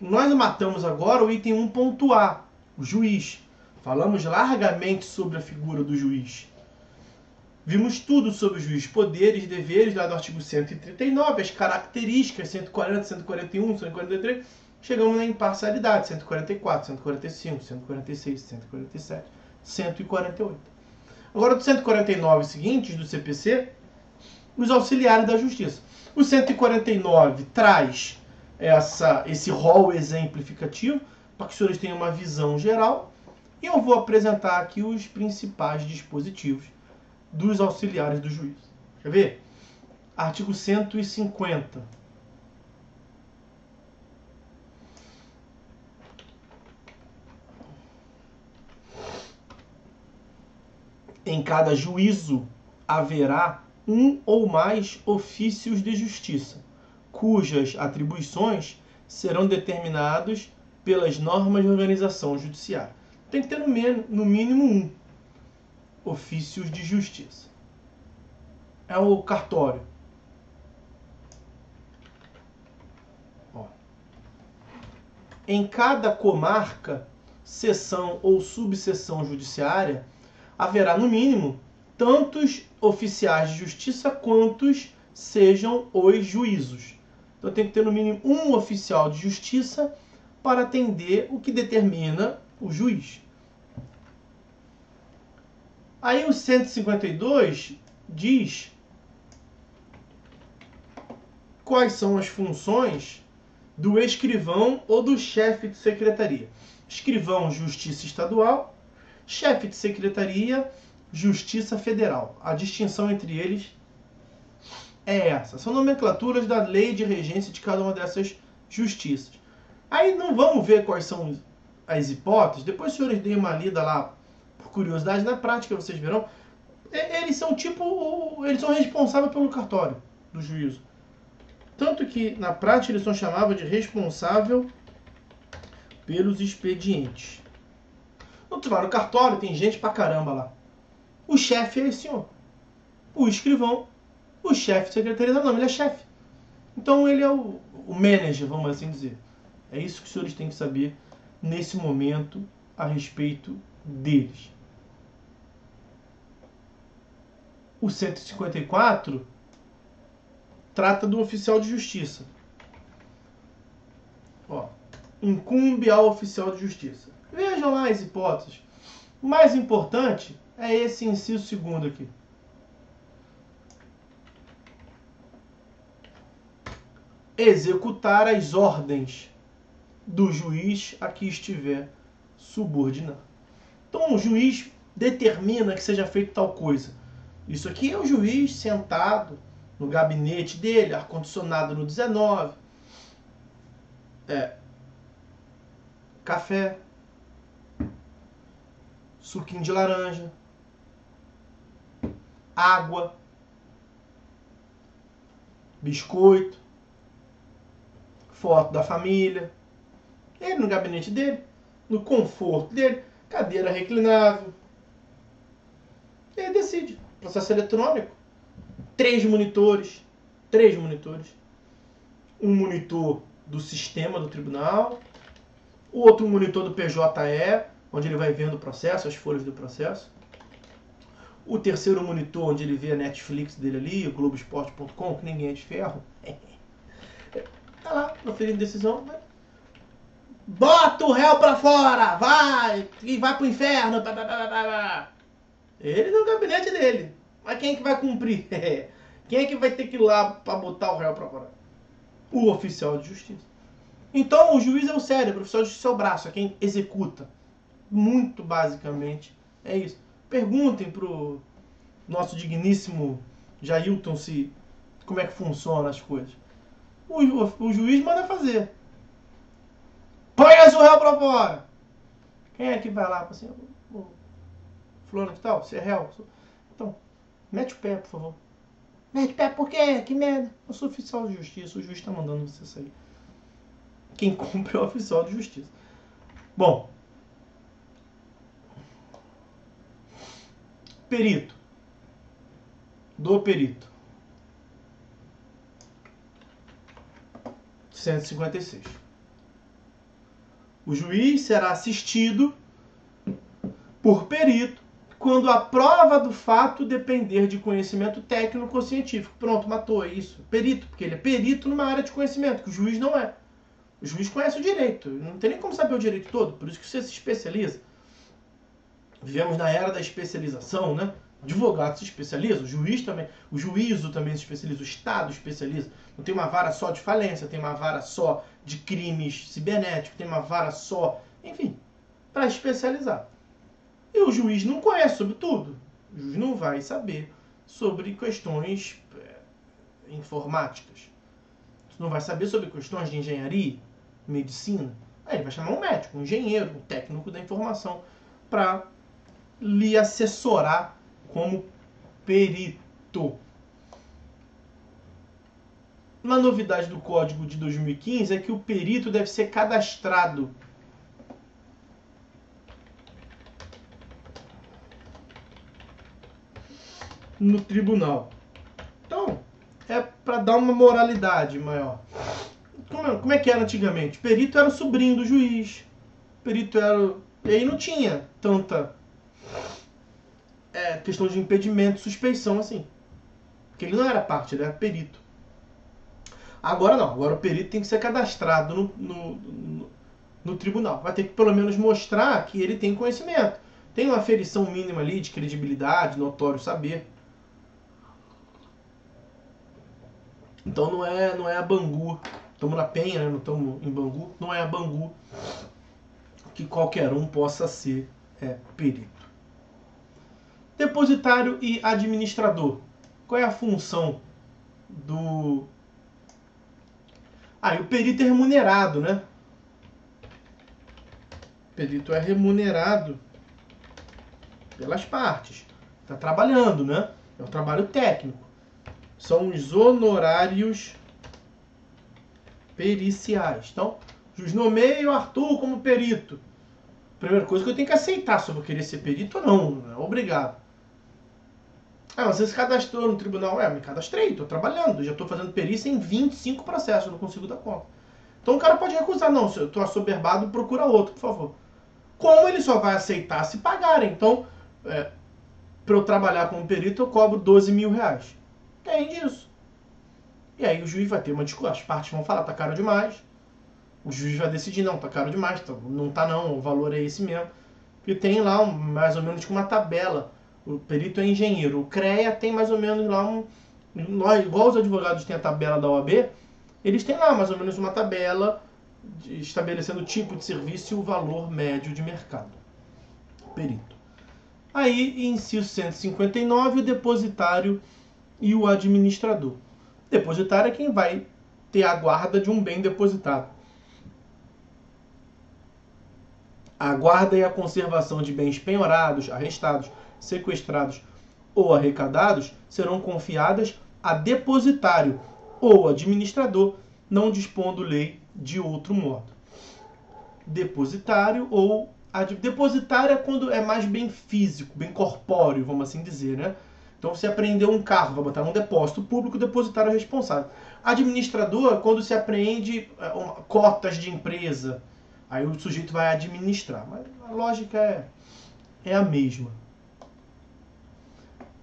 Speaker 1: Nós matamos agora o item 1.A, o juiz. Falamos largamente sobre a figura do juiz. Vimos tudo sobre o juiz, poderes e deveres, lá do artigo 139, as características, 140, 141, 143. Chegamos na imparcialidade, 144, 145, 146, 147, 148. Agora, do 149 seguintes do CPC, os auxiliares da justiça. O 149 traz esse rol exemplificativo, para que os senhores tenham uma visão geral. E eu vou apresentar aqui os principais dispositivos dos auxiliares do juiz. Quer ver? Artigo 150. Em cada juízo haverá um ou mais ofícios de justiça, cujas atribuições serão determinados pelas normas de organização judiciária. Tem que ter no mínimo um ofícios de justiça. É o cartório. Em cada comarca, seção ou subseção judiciária, haverá, no mínimo, tantos oficiais de justiça quantos sejam os juízos. Então tem que ter, no mínimo, um oficial de justiça para atender o que determina o juiz. Aí o 152 diz quais são as funções do escrivão ou do chefe de secretaria. Escrivão, Justiça Estadual. Chefe de secretaria, Justiça Federal. A distinção entre eles é essa. São nomenclaturas da lei de regência de cada uma dessas justiças. Aí não vamos ver quais são as hipóteses. Depois os senhores deem uma lida lá, por curiosidade. Na prática vocês verão. Eles são eles são responsáveis pelo cartório do juízo. Tanto que na prática eles são chamados de responsável pelos expedientes. No cartório tem gente pra caramba lá. O chefe é esse senhor. O escrivão, o chefe de secretaria, não, ele é chefe. Então ele é o manager, vamos assim dizer. É isso que os senhores têm que saber nesse momento a respeito deles. O 154 trata do oficial de justiça. Ó, incumbe ao oficial de justiça. Vejam lá as hipóteses. O mais importante é esse inciso segundo aqui. Executar as ordens do juiz a que estiver subordinado. Então o juiz determina que seja feito tal coisa. Isso aqui é o juiz sentado no gabinete dele, ar-condicionado no 19. Café, suquinho de laranja, água, biscoito, foto da família. Ele no gabinete dele, no conforto dele, cadeira reclinável. Ele decide. Processo eletrônico. 3 monitores. Um monitor do sistema do tribunal. O outro monitor do PJE, onde ele vai vendo o processo, as folhas do processo. O terceiro monitor, onde ele vê a Netflix dele ali, o Globoesporte.com, que ninguém é de ferro. Tá lá, proferindo decisão. Bota o réu pra fora! Vai! E vai pro inferno! Ele no gabinete dele. Mas quem é que vai cumprir? Quem é que vai ter que ir lá pra botar o réu pra fora? O oficial de justiça. Então o juiz é o cérebro, o oficial de justiça é o braço, é quem executa. Muito basicamente é isso. Perguntem pro nosso digníssimo Jailton como é que funciona as coisas. O juiz manda fazer. Põe o réu pra fora. Quem é que vai lá para assim, fulano que tal? Você é réu? Então, mete o pé, por favor. Mete o pé por quê? Que merda. Eu sou oficial de justiça, o juiz está mandando você sair. Quem cumpre é o oficial de justiça. Bom. Perito. Do perito. 156. O juiz será assistido por perito quando a prova do fato depender de conhecimento técnico ou científico. Pronto, matou, é isso. Perito, porque ele é perito numa área de conhecimento, que o juiz não é. O juiz conhece o direito, não tem nem como saber o direito todo, por isso que você se especializa. Vivemos na era da especialização, né? O advogado se especializa, o juiz também, o juízo também se especializa, o Estado especializa. Não tem uma vara só de falência, tem uma vara só de crimes cibernéticos, tem uma vara só, enfim, para especializar. E o juiz não conhece sobre tudo. O juiz não vai saber sobre questões informáticas. Não vai saber sobre questões de engenharia, medicina. Aí ele vai chamar um médico, um engenheiro, um técnico da informação para lhe assessorar como perito. Uma novidade do Código de 2015 é que o perito deve ser cadastrado. No tribunal. Então, é para dar uma moralidade maior. Como é que era antigamente? Perito era o sobrinho do juiz. Perito era... E aí não tinha tanta questão de impedimento, suspeição, assim. Porque ele não era parte, ele era perito. Agora não, agora o perito tem que ser cadastrado no tribunal. Vai ter que pelo menos mostrar que ele tem conhecimento. Tem uma aferição mínima ali de credibilidade, notório saber. Então não é a Bangu. Estamos na Penha, né? Não estamos em Bangu. Não é a Bangu que qualquer um possa ser perito. Depositário e administrador. Qual é a função do... e o perito é remunerado, né? O perito é remunerado pelas partes. Está trabalhando, né? É um trabalho técnico. São os honorários periciais. Então, o juiz nomeia o Arthur como perito. Primeira coisa que eu tenho que aceitar se eu vou querer ser perito ou não. Não é obrigado. Você se cadastrou no tribunal? Me cadastrei, estou trabalhando. Já estou fazendo perícia em 25 processos, não consigo dar conta. Então o cara pode recusar. Não, se eu estou assoberbado, procura outro, por favor. Como ele só vai aceitar se pagarem? Então, para eu trabalhar como perito, eu cobro 12 mil reais. Tem disso. E aí o juiz vai ter uma discussão. As partes vão falar, tá caro demais. O juiz vai decidir, não, tá caro demais. Não tá não, o valor é esse mesmo. Porque tem lá mais ou menos uma tabela. O perito é engenheiro. O CREA tem mais ou menos lá igual os advogados têm a tabela da OAB, eles têm lá mais ou menos uma tabela estabelecendo o tipo de serviço e o valor médio de mercado. Perito. Aí, inciso 159, o depositário e o administrador. O depositário é quem vai ter a guarda de um bem depositado. A guarda e a conservação de bens penhorados, arrestados, sequestrados ou arrecadados serão confiadas a depositário ou administrador, não dispondo lei de outro modo. Depositário ou depositário é quando é mais bem físico, bem corpóreo, vamos assim dizer, né? Então você apreendeu um carro, vai botar num depósito público, o depositário é responsável. Administrador é quando se apreende cotas de empresa, aí o sujeito vai administrar, mas a lógica é a mesma.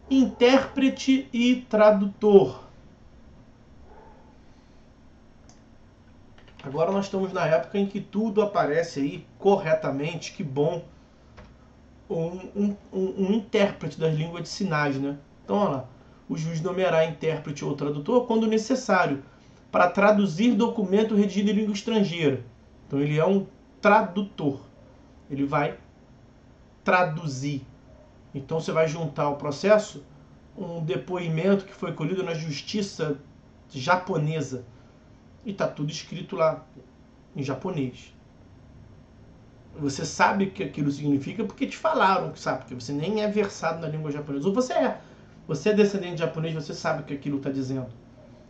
Speaker 1: Intérprete e tradutor. Agora nós estamos na época em que tudo aparece aí corretamente, que bom. Um intérprete das línguas de sinais, né? Então, olha lá, o juiz nomeará intérprete ou tradutor quando necessário para traduzir documento redigido em língua estrangeira. Então, ele é um tradutor. Ele vai traduzir. Então, você vai juntar ao processo um depoimento que foi colhido na justiça japonesa. E está tudo escrito lá em japonês. Você sabe o que aquilo significa porque te falaram que sabe, porque você nem é versado na língua japonesa. Ou você é descendente de japonês, você sabe o que aquilo está dizendo.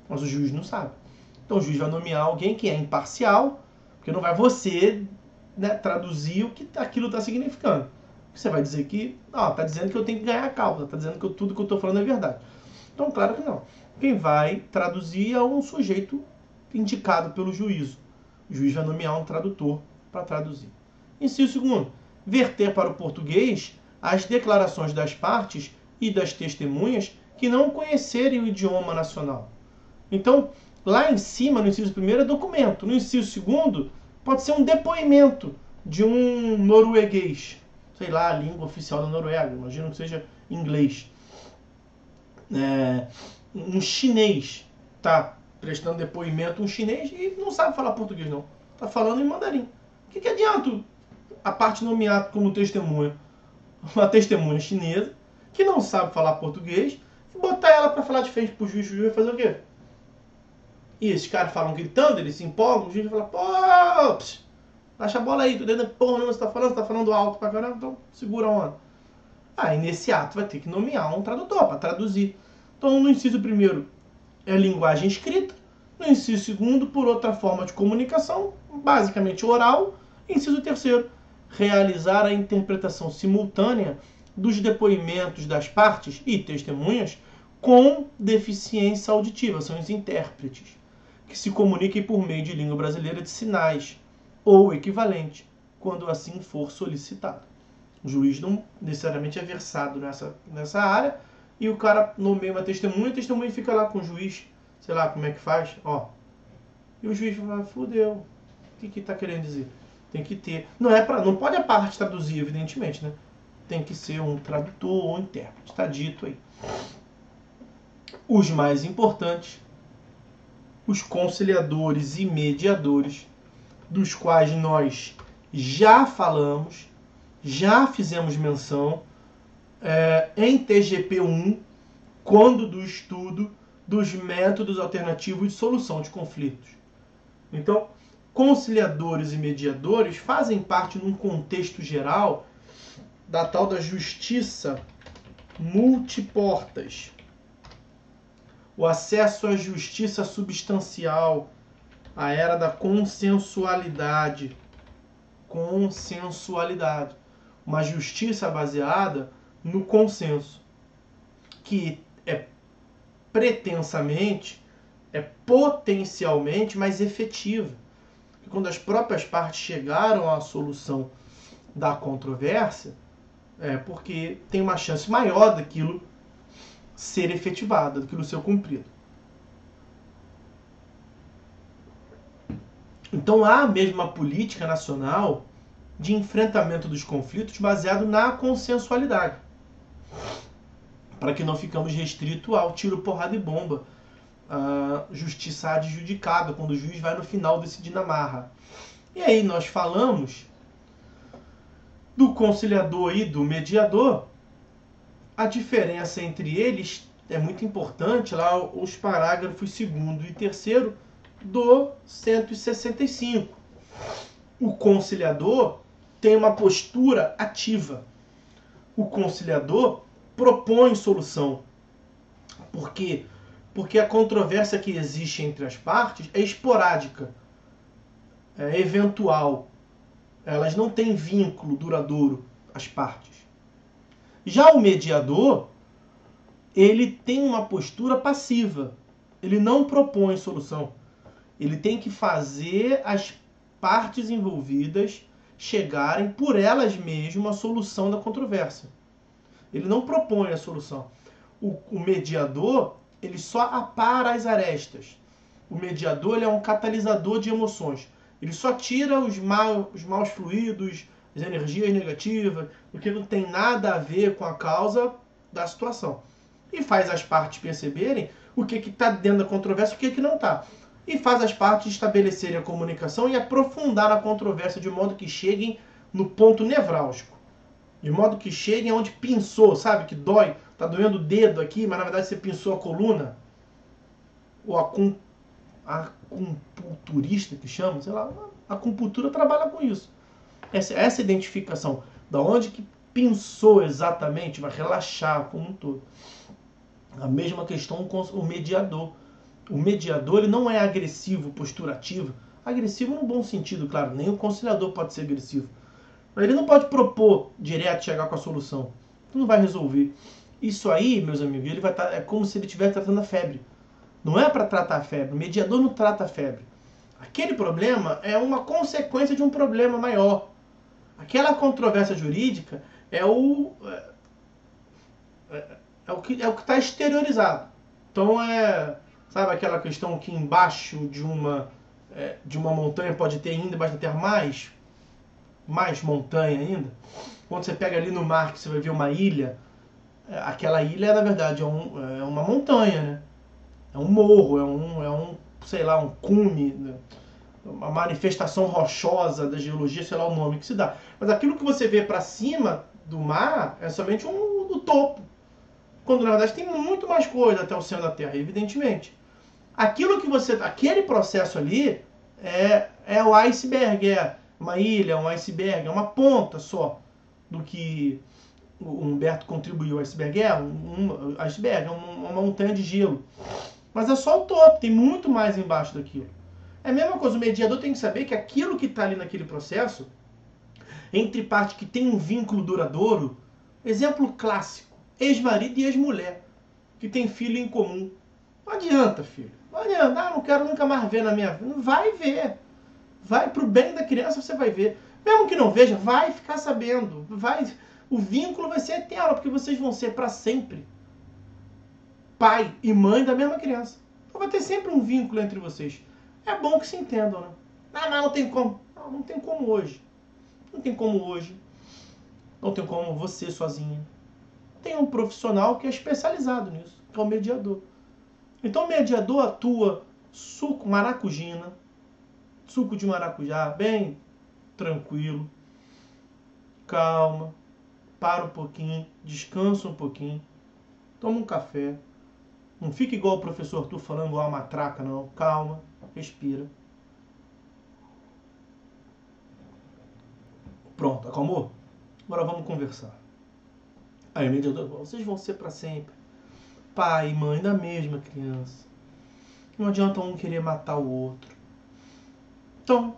Speaker 1: Mas o juiz não sabe. Então o juiz vai nomear alguém que é imparcial, porque não vai você, né, traduzir o que aquilo está significando. Você vai dizer que, está dizendo que eu tenho que ganhar a causa, está dizendo que tudo que eu estou falando é verdade. Então, claro que não. Quem vai traduzir é um sujeito indicado pelo juízo. O juiz vai nomear um tradutor para traduzir. Inciso 2. Verter para o português as declarações das partes e das testemunhas que não conhecerem o idioma nacional. Então, lá em cima, no inciso 1 é documento. No inciso 2 pode ser um depoimento de um norueguês. Sei lá, a língua oficial da Noruega. Imagino que seja inglês. Um chinês está prestando depoimento, um chinês, e não sabe falar português, não. Está falando em mandarim. O que adianta a parte nomear como testemunha uma testemunha chinesa que não sabe falar português e botar ela para falar de frente pro juiz? O juiz vai fazer o quê? E esses caras falam gritando, eles se empolgam, o juiz vai falar, pô, baixa a bola aí, tu dentro, porra, não, você tá falando alto pra caramba, então segura a onda. Aí nesse ato vai ter que nomear um tradutor para traduzir. Então no inciso 1 é linguagem escrita, no inciso 2 por outra forma de comunicação, basicamente oral. Inciso 3, realizar a interpretação simultânea dos depoimentos das partes e testemunhas com deficiência auditiva, são os intérpretes, que se comuniquem por meio de língua brasileira de sinais ou equivalente, quando assim for solicitado. O juiz não necessariamente é versado nessa área, e o cara nomeia uma testemunha, a testemunha fica lá com o juiz, sei lá como é que faz, ó. E o juiz fala, fudeu, o que tá querendo dizer? Tem que ter, não pode a parte traduzir, evidentemente, né? Tem que ser um tradutor ou um intérprete, está dito aí. Os mais importantes, os conciliadores e mediadores, dos quais nós já falamos, já fizemos menção em TGP1, quando do estudo dos métodos alternativos de solução de conflitos. Então, conciliadores e mediadores fazem parte, num contexto geral, da tal da justiça multiportas. O acesso à justiça substancial, a era da consensualidade. Consensualidade. Uma justiça baseada no consenso, que é pretensamente, é potencialmente mais efetiva. E quando as próprias partes chegaram à solução da controvérsia, é porque tem uma chance maior daquilo ser efetivado, daquilo ser cumprido. Então há mesmo uma política nacional de enfrentamento dos conflitos baseado na consensualidade, para que não ficamos restritos ao tiro, porrada e bomba, a justiça adjudicada, quando o juiz vai no final decidir na marra. E aí nós falamos do conciliador e do mediador. A diferença entre eles é muito importante, lá os parágrafos 2º e 3º do 165. O conciliador tem uma postura ativa. O conciliador propõe solução. Por quê? Porque a controvérsia que existe entre as partes é esporádica, é eventual. Elas não têm vínculo duradouro, as partes. Já o mediador, ele tem uma postura passiva. Ele não propõe solução. Ele tem que fazer as partes envolvidas chegarem por elas mesmas à solução da controvérsia. Ele não propõe a solução. O mediador, ele só apara as arestas. O mediador, ele é um catalisador de emoções. Ele só tira os maus fluidos, as energias negativas, o que não tem nada a ver com a causa da situação. E faz as partes perceberem o que está dentro da controvérsia e o que não está. E faz as partes estabelecerem a comunicação e aprofundar a controvérsia de modo que cheguem no ponto nevrálgico. De modo que cheguem onde pinçou, sabe? Que dói, tá doendo o dedo aqui, mas na verdade você pinçou a coluna. Ou a acupunturista que chama, sei lá, a acupuntura trabalha com isso. Essa identificação, da onde que pinçou exatamente, vai relaxar como um todo. A mesma questão com o mediador. O mediador, ele não é agressivo, postura ativa. Agressivo no bom sentido, claro. Nem o conciliador pode ser agressivo. Mas ele não pode propor direto, chegar com a solução. Ele não vai resolver. Isso aí, meus amigos, ele vai é como se ele estivesse tratando a febre. Não é para tratar a febre. O mediador não trata a febre. Aquele problema é uma consequência de um problema maior. Aquela controvérsia jurídica é o que está exteriorizado. Então sabe aquela questão que embaixo de uma montanha pode ter ainda, embaixo da terra mais montanha ainda? Quando você pega ali no mar, que você vai ver uma ilha, aquela ilha, na verdade, é uma montanha, né? É um morro, sei lá, um cume, né? Uma manifestação rochosa da geologia, sei lá o nome que se dá. Mas aquilo que você vê para cima do mar é somente o topo. Quando na verdade tem muito mais coisa até o centro da Terra, evidentemente. Aquele processo ali é o iceberg, é uma ilha, um iceberg, é uma ponta só do que o Humberto contribuiu. O iceberg iceberg é uma montanha de gelo. Mas é só o topo, tem muito mais embaixo daquilo. É a mesma coisa, o mediador tem que saber que aquilo que está ali naquele processo, entre partes que tem um vínculo duradouro, exemplo clássico, ex-marido e ex-mulher, que tem filho em comum. Não adianta, filho. Não adianta. Não quero nunca mais ver na minha vida. Vai ver. Vai pro bem da criança, você vai ver. Mesmo que não veja, vai ficar sabendo. O vínculo vai ser eterno, porque vocês vão ser para sempre pai e mãe da mesma criança. Então vai ter sempre um vínculo entre vocês. É bom que se entendam, né? Mas não tem como. Não tem como hoje. Não tem como hoje. Não tem como você sozinha. Tem um profissional que é especializado nisso, que é o mediador. Então o mediador atua suco maracujina, suco de maracujá, bem tranquilo, calma, para um pouquinho, descansa um pouquinho, toma um café. Não fica igual o professor Arthur falando igual a matraca, não. Calma, respira. Pronto, acalmou? Agora vamos conversar. Aí o mediador, vocês vão ser para sempre pai e mãe da mesma criança. Não adianta um querer matar o outro. Então,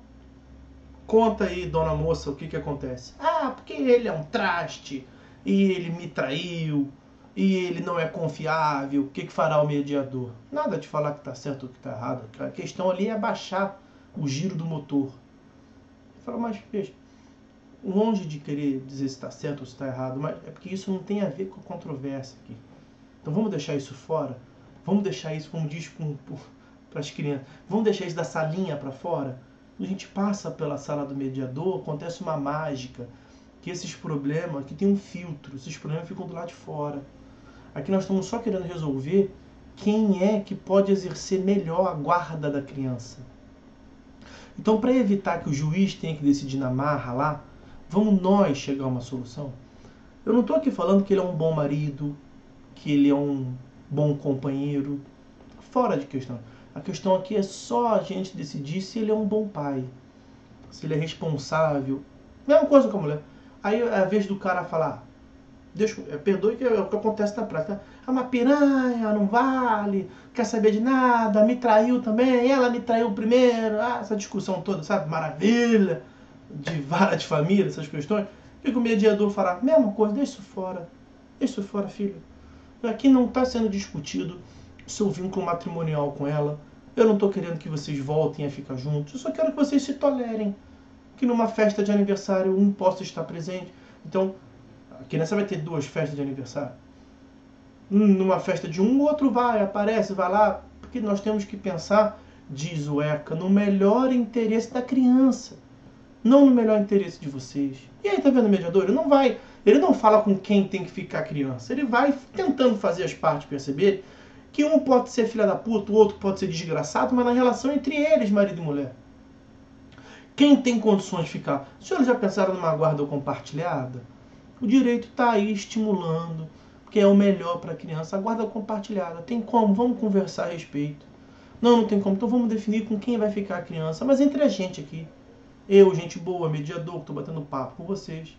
Speaker 1: conta aí, dona moça, o que acontece. Ah, porque ele é um traste, e ele me traiu, e ele não é confiável. O que fará o mediador? Nada de falar que está certo ou que está errado. A questão ali é baixar o giro do motor. Fala, mas veja, longe de querer dizer se está certo ou se está errado, mas é porque isso não tem a ver com a controvérsia aqui. Então vamos deixar isso fora? Vamos deixar isso, como diz para as crianças, vamos deixar isso da salinha para fora? Quando a gente passa pela sala do mediador, acontece uma mágica, que esses problemas, aqui tem um filtro, esses problemas ficam do lado de fora. Aqui nós estamos só querendo resolver quem é que pode exercer melhor a guarda da criança. Então, para evitar que o juiz tenha que decidir na marra lá, vamos nós chegar a uma solução. Eu não estou aqui falando que ele é um bom marido, que ele é um bom companheiro. Fora de questão. A questão aqui é só a gente decidir se ele é um bom pai. Se ele é responsável. Mesma coisa com a mulher. Aí é a vez do cara falar, perdoe que é o que acontece na prática. É uma piranha, não vale, quer saber de nada, me traiu também, ela me traiu primeiro. Essa discussão toda, sabe? Maravilha, de vara de família, essas questões. O que o mediador fará? Mesma coisa, deixa isso fora. Deixa isso fora, filho. Aqui não está sendo discutido o seu vínculo matrimonial com ela. Eu não estou querendo que vocês voltem a ficar juntos. Eu só quero que vocês se tolerem. Que numa festa de aniversário um possa estar presente. Então, a criança vai ter 2 festas de aniversário. Numa festa de um, o outro aparece, vai lá. Porque nós temos que pensar, diz o ECA, no melhor interesse da criança. Não no melhor interesse de vocês. E aí, tá vendo o mediador? Ele não fala com quem tem que ficar a criança. Ele vai tentando fazer as partes perceberem que um pode ser filha da puta, o outro pode ser desgraçado, mas na relação entre eles, marido e mulher. Quem tem condições de ficar? Os senhores já pensaram numa guarda compartilhada? O direito está aí estimulando, porque é o melhor para a criança. A guarda compartilhada. Tem como? Vamos conversar a respeito. Não tem como. Então vamos definir com quem vai ficar a criança. Mas entre a gente aqui. Eu, gente boa, mediador, que estou batendo papo com vocês.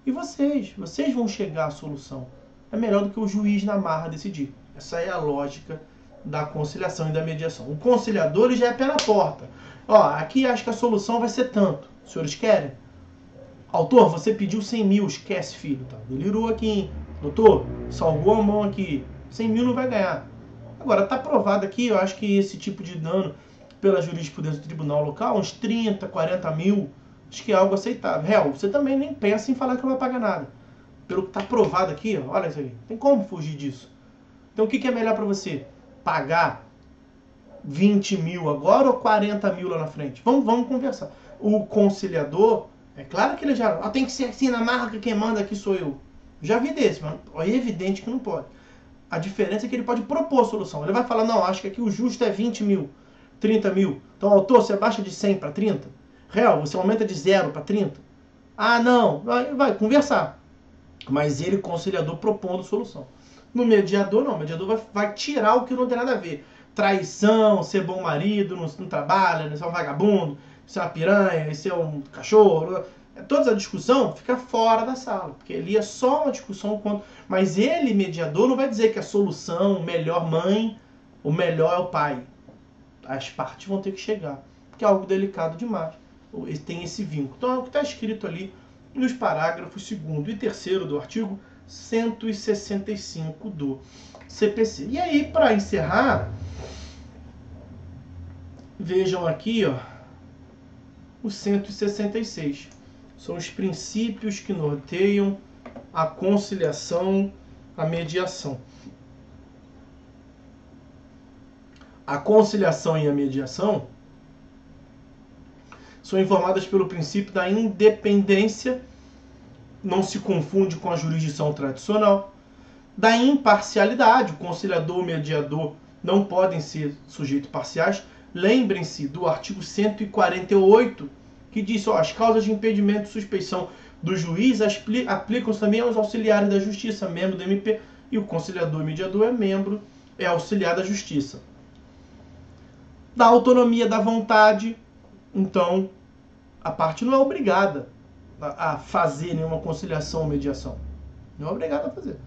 Speaker 1: E vocês vão chegar à solução. É melhor do que o juiz na marra decidir. Essa é a lógica da conciliação e da mediação. O conciliador ele já é pé na porta. Ó, aqui acho que a solução vai ser tanto. Os senhores querem? Autor, você pediu 100 mil, esquece, filho. Tá? Delirou aqui, hein? Doutor, salvou a mão aqui. 100 mil não vai ganhar. Agora, tá provado aqui, eu acho que esse tipo de dano, pela jurisprudência do tribunal local, uns 30, 40 mil, acho que é algo aceitável. Real, você também nem pensa em falar que não vai pagar nada. Pelo que tá provado aqui, ó, olha isso aí. Tem como fugir disso. Então, o que é melhor para você? Pagar 20 mil agora ou 40 mil lá na frente? Vamos conversar. O conciliador, é claro que ele já... tem que ser assim na marca, quem manda aqui sou eu. Já vi desse, mas é evidente que não pode. A diferença é que ele pode propor a solução. Ele vai falar, não, acho que aqui o justo é 20 mil, 30 mil. Então, autor, você baixa de 100 para 30? Real, você aumenta de 0 para 30? Ah, não. Vai conversar. Mas ele, conciliador, propondo solução. No mediador, não. O mediador vai tirar o que não tem nada a ver. Traição, ser bom marido, não trabalha, ser um vagabundo, ser uma piranha, ser um cachorro. Toda a discussão fica fora da sala. Porque ali é só uma discussão. Mas ele, mediador, não vai dizer que a solução, melhor mãe, o melhor é o pai. As partes vão ter que chegar. Porque é algo delicado demais. Tem esse vínculo. Então é o que está escrito ali nos parágrafos 2º e 3º do artigo 165 do CPC. E aí, para encerrar, vejam aqui, ó, o 166. São os princípios que norteiam a conciliação, a mediação. A conciliação e a mediação são informadas pelo princípio da independência, não se confunde com a jurisdição tradicional, da imparcialidade, o conciliador e o mediador não podem ser sujeitos parciais. Lembrem-se do artigo 148, que diz, as causas de impedimento e suspeição do juiz aplicam-se também aos auxiliares da justiça, membro do MP, e o conciliador e mediador é auxiliar da justiça. Da autonomia da vontade, então, a parte não é obrigada a fazer nenhuma conciliação ou mediação. Não é obrigada a fazer.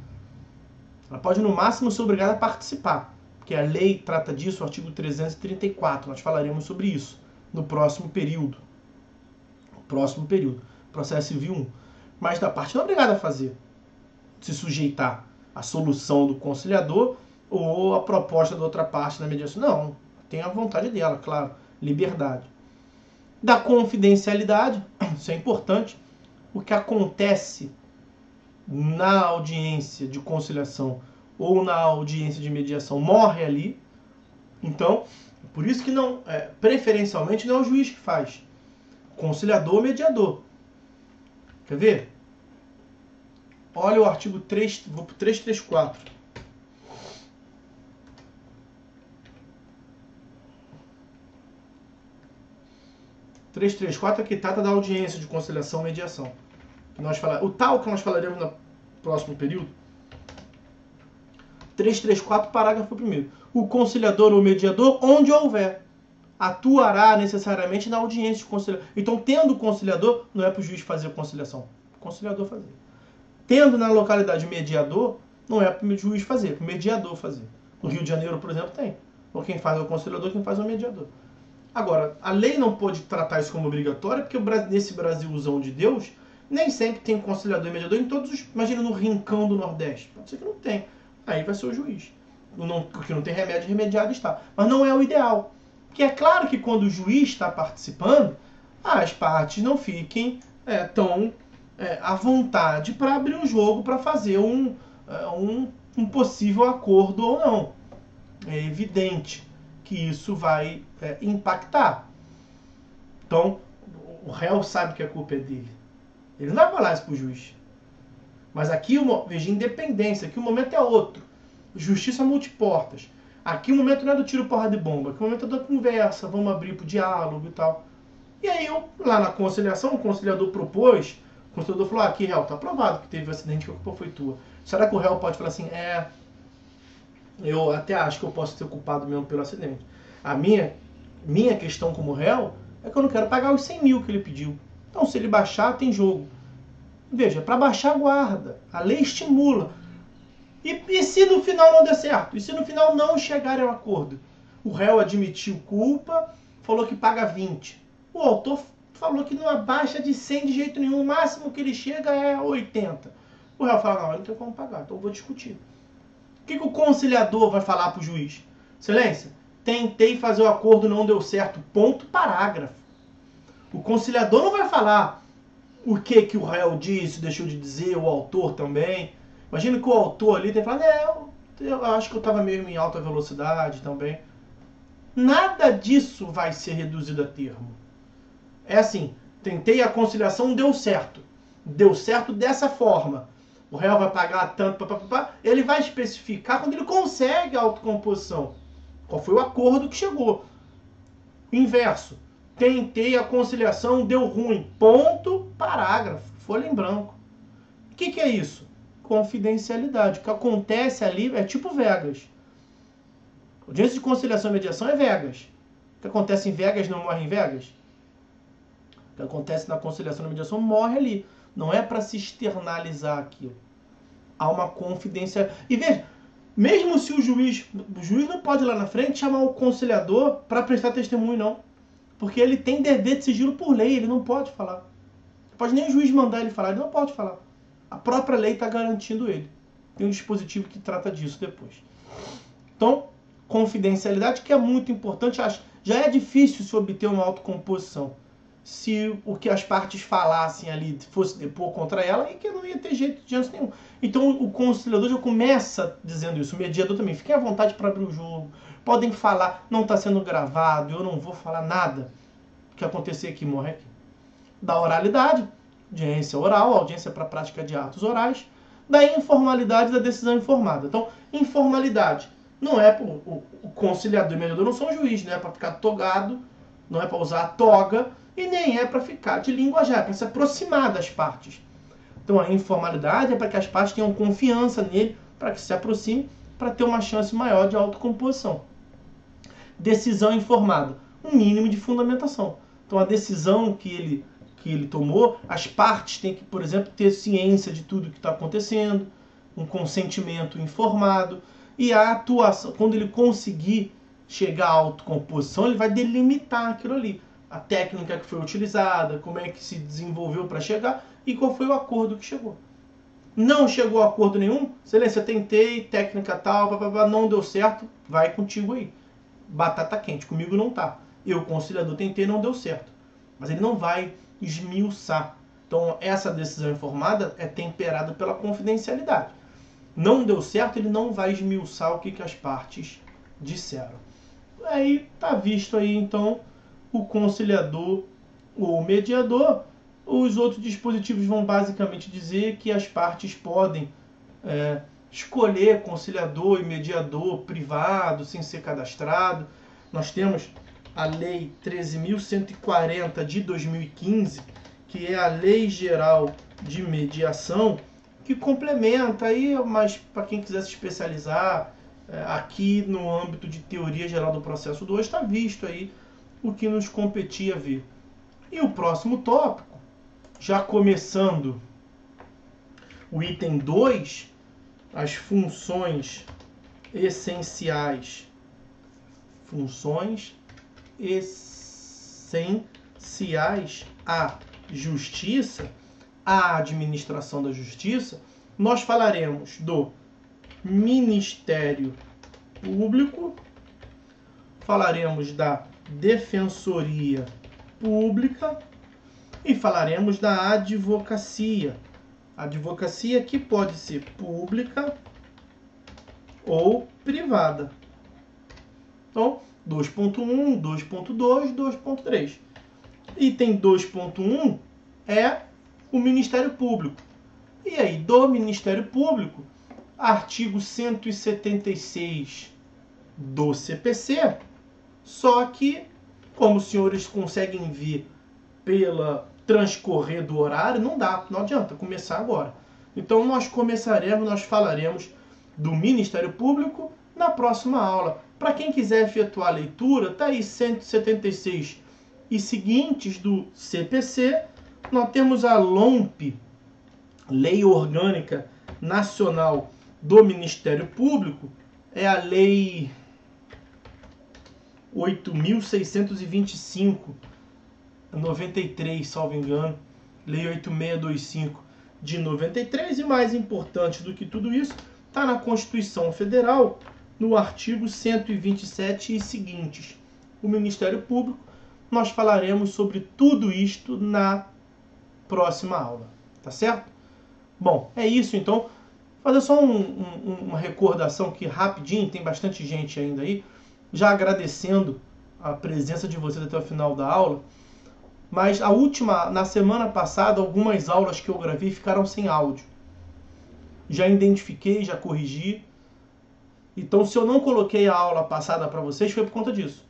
Speaker 1: Ela pode, no máximo, ser obrigada a participar, porque a lei trata disso, o artigo 334. Nós falaremos sobre isso no próximo período. Processo Civil 1. Mas da parte não é obrigada a fazer, se sujeitar à solução do conciliador ou à proposta da outra parte na mediação. Não, tem a vontade dela, claro, liberdade. Da confidencialidade, isso é importante, o que acontece na audiência de conciliação ou na audiência de mediação morre ali. Então, por isso que não, preferencialmente não é o juiz que faz, conciliador ou mediador. Quer ver? Olha o artigo 3, vou para o 334. O 334 é que trata da audiência de conciliação e mediação. O tal que nós falaremos no próximo período. 334, parágrafo 1º. O conciliador ou mediador, onde houver, atuará necessariamente na audiência de conciliação. Então, tendo o conciliador, não é para o juiz fazer a conciliação, o conciliador fazer. Tendo na localidade mediador, não é para o juiz fazer, é para o mediador fazer. No Rio de Janeiro, por exemplo, tem. Ou quem faz é o conciliador, quem faz é o mediador. Agora, a lei não pode tratar isso como obrigatório, porque nesse Brasilzão de Deus, nem sempre tem conciliador e mediador em todos os... Imagina no rincão do Nordeste. Pode ser que não tem. Aí vai ser o juiz. O que não tem remédio, remediado está. Mas não é o ideal. Porque é claro que quando o juiz está participando, as partes não fiquem tão à vontade para abrir o jogo, para fazer um possível acordo ou não. É evidente que isso vai impactar. Então, o réu sabe que a culpa é dele. Ele não vai falar isso para o juiz. Mas aqui, veja, independência, aqui o momento é outro. Justiça multiportas. Aqui o momento não é do tiro, porra de bomba. Aqui o momento é da conversa, vamos abrir para o diálogo e tal. E aí, lá na conciliação, o conciliador propôs, o conciliador falou, aqui, réu, está aprovado que teve um acidente, que a culpa foi tua. Será que o réu pode falar assim, eu até acho que eu posso ser culpado mesmo pelo acidente. A minha questão como réu é que eu não quero pagar os 100 mil que ele pediu. Então, se ele baixar, tem jogo. Veja, para baixar, guarda. A lei estimula. E se no final não der certo? E se no final não chegar ao acordo? O réu admitiu culpa, falou que paga 20. O autor falou que não abaixa de 100 de jeito nenhum. O máximo que ele chega é 80. O réu fala, não, eu não tenho como pagar, então eu vou discutir. O que o conciliador vai falar para o juiz? Excelência, tentei fazer o acordo, não deu certo. Ponto, parágrafo. O conciliador não vai falar o que o réu disse, deixou de dizer, o autor também. Imagina que o autor ali tem que falar, eu acho que eu estava mesmo em alta velocidade também. Nada disso vai ser reduzido a termo. É assim, tentei a conciliação, deu certo. Deu certo dessa forma. O réu vai pagar tanto, ele vai especificar quando ele consegue a autocomposição. Qual foi o acordo que chegou. Inverso. Tentei a conciliação, deu ruim. Ponto, parágrafo. Folha em branco. O que é isso? Confidencialidade. O que acontece ali é tipo Vegas. Audiência de conciliação e mediação é Vegas. O que acontece em Vegas não morre em Vegas. O que acontece na conciliação e mediação morre ali. Não é para se externalizar aquilo. Há uma confidência. E veja, mesmo se o juiz não pode ir lá na frente chamar o conciliador para prestar testemunho, não. Porque ele tem dever de sigilo por lei, ele não pode falar. Não pode nem o juiz mandar ele falar, ele não pode falar. A própria lei está garantindo ele. Tem um dispositivo que trata disso depois. Então, confidencialidade, que é muito importante. Já é difícil se obter uma autocomposição. se o que as partes falassem ali fosse depor contra ela e que não ia ter jeito de chance nenhum. Então o conciliador já começa dizendo isso, o mediador também. Fiquem à vontade para abrir o jogo, podem falar, não está sendo gravado, eu não vou falar nada. O que acontecer aqui, morre aqui. Da oralidade, audiência oral, audiência para prática de atos orais. Da informalidade, da decisão informada. Então, informalidade não é o conciliador e o mediador não são juiz, não é para ficar togado, não é para usar a toga, e nem é para ficar de linguajar, é para se aproximar das partes. Então a informalidade é para que as partes tenham confiança nele, para que se aproxime, para ter uma chance maior de autocomposição. Decisão informada, um mínimo de fundamentação. Então a decisão que ele tomou, as partes têm que, por exemplo, ter ciência de tudo que está acontecendo, um consentimento informado, e a atuação, quando ele conseguir chegar à autocomposição, ele vai delimitar aquilo ali. A técnica que foi utilizada, como é que se desenvolveu para chegar e qual foi o acordo que chegou. Não chegou a acordo nenhum, excelência, tentei, técnica tal, não deu certo, vai contigo aí. Batata quente, comigo não tá. Eu, conciliador, tentei, não deu certo. Mas ele não vai esmiuçar. Então, essa decisão informada é temperada pela confidencialidade. Não deu certo, ele não vai esmiuçar o que as partes disseram. Aí tá visto aí, então, o conciliador ou o mediador. Os outros dispositivos vão basicamente dizer que as partes podem escolher conciliador e mediador privado, sem ser cadastrado. Nós temos a Lei 13.140 de 2015, que é a Lei Geral de Mediação, que complementa aí, mas para quem quiser se especializar, aqui no âmbito de teoria geral do processo 2, está visto aí o que nos competia ver. E o próximo tópico, já começando o item 2, as funções essenciais. Funções essenciais à justiça, à administração da justiça. Nós falaremos do Ministério Público, falaremos da Defensoria Pública e falaremos da advocacia. Advocacia que pode ser pública ou privada. Então, 2.1, 2.2, 2.3. Item 2.1 é o Ministério Público. E aí, do Ministério Público, artigo 176 do CPC, só que, como os senhores conseguem ver pela transcorrer do horário, não adianta começar agora. Então nós falaremos do Ministério Público na próxima aula. Para quem quiser efetuar a leitura, tá aí 176 e seguintes do CPC. Nós temos a LOMP, Lei Orgânica Nacional do Ministério Público, é a Lei 8.625, 93, salvo engano, Lei 8625 de 93, e mais importante do que tudo isso, está na Constituição Federal, no artigo 127 e seguintes. O Ministério Público, nós falaremos sobre tudo isto na próxima aula, tá certo? Bom, é isso então. Fazer só uma recordação aqui rapidinho, tem bastante gente ainda aí, já agradecendo a presença de vocês até o final da aula. Mas na semana passada, algumas aulas que eu gravei ficaram sem áudio. Já identifiquei, já corrigi. Então, se eu não coloquei a aula passada para vocês, foi por conta disso,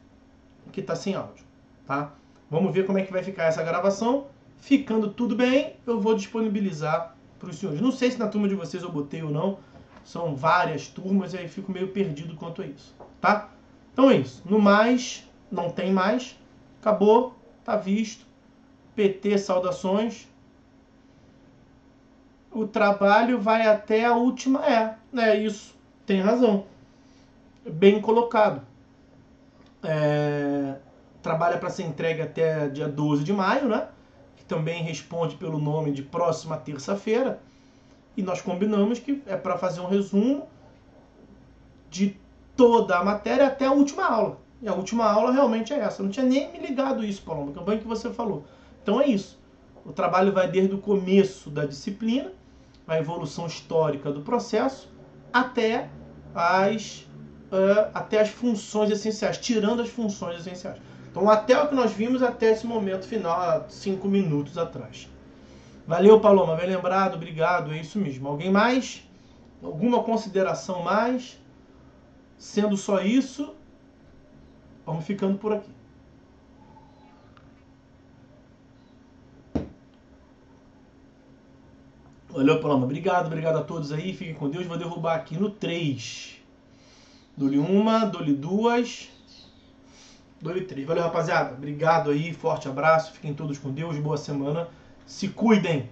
Speaker 1: que está sem áudio, tá? Vamos ver como é que vai ficar essa gravação. Ficando tudo bem, eu vou disponibilizar para os senhores. Não sei se na turma de vocês eu botei ou não. São várias turmas e aí fico meio perdido quanto a isso, tá? Então é isso. No mais, não tem mais. Acabou, tá visto. PT, saudações. O trabalho vai até a última... É isso. Tem razão. Bem colocado. Trabalha para ser entregue até dia 12 de maio, né? Que também responde pelo nome de próxima terça-feira. E nós combinamos que é para fazer um resumo de toda a matéria até a última aula. E a última aula realmente é essa. Eu não tinha nem me ligado isso, Paloma, que é bem que você falou. Então é isso. O trabalho vai desde o começo da disciplina, a evolução histórica do processo, até as funções essenciais, tirando as funções essenciais. Então, até o que nós vimos até esse momento final, há 5 minutos atrás. Valeu, Paloma, bem lembrado, obrigado, é isso mesmo. Alguém mais? Alguma consideração mais? Sendo só isso, vamos ficando por aqui. Valeu, Paloma, obrigado a todos aí, fiquem com Deus. Vou derrubar aqui no 3. Dou-lhe uma, dou-lhe duas, dou-lhe 3. Valeu, rapaziada, obrigado aí, forte abraço, fiquem todos com Deus, boa semana, se cuidem.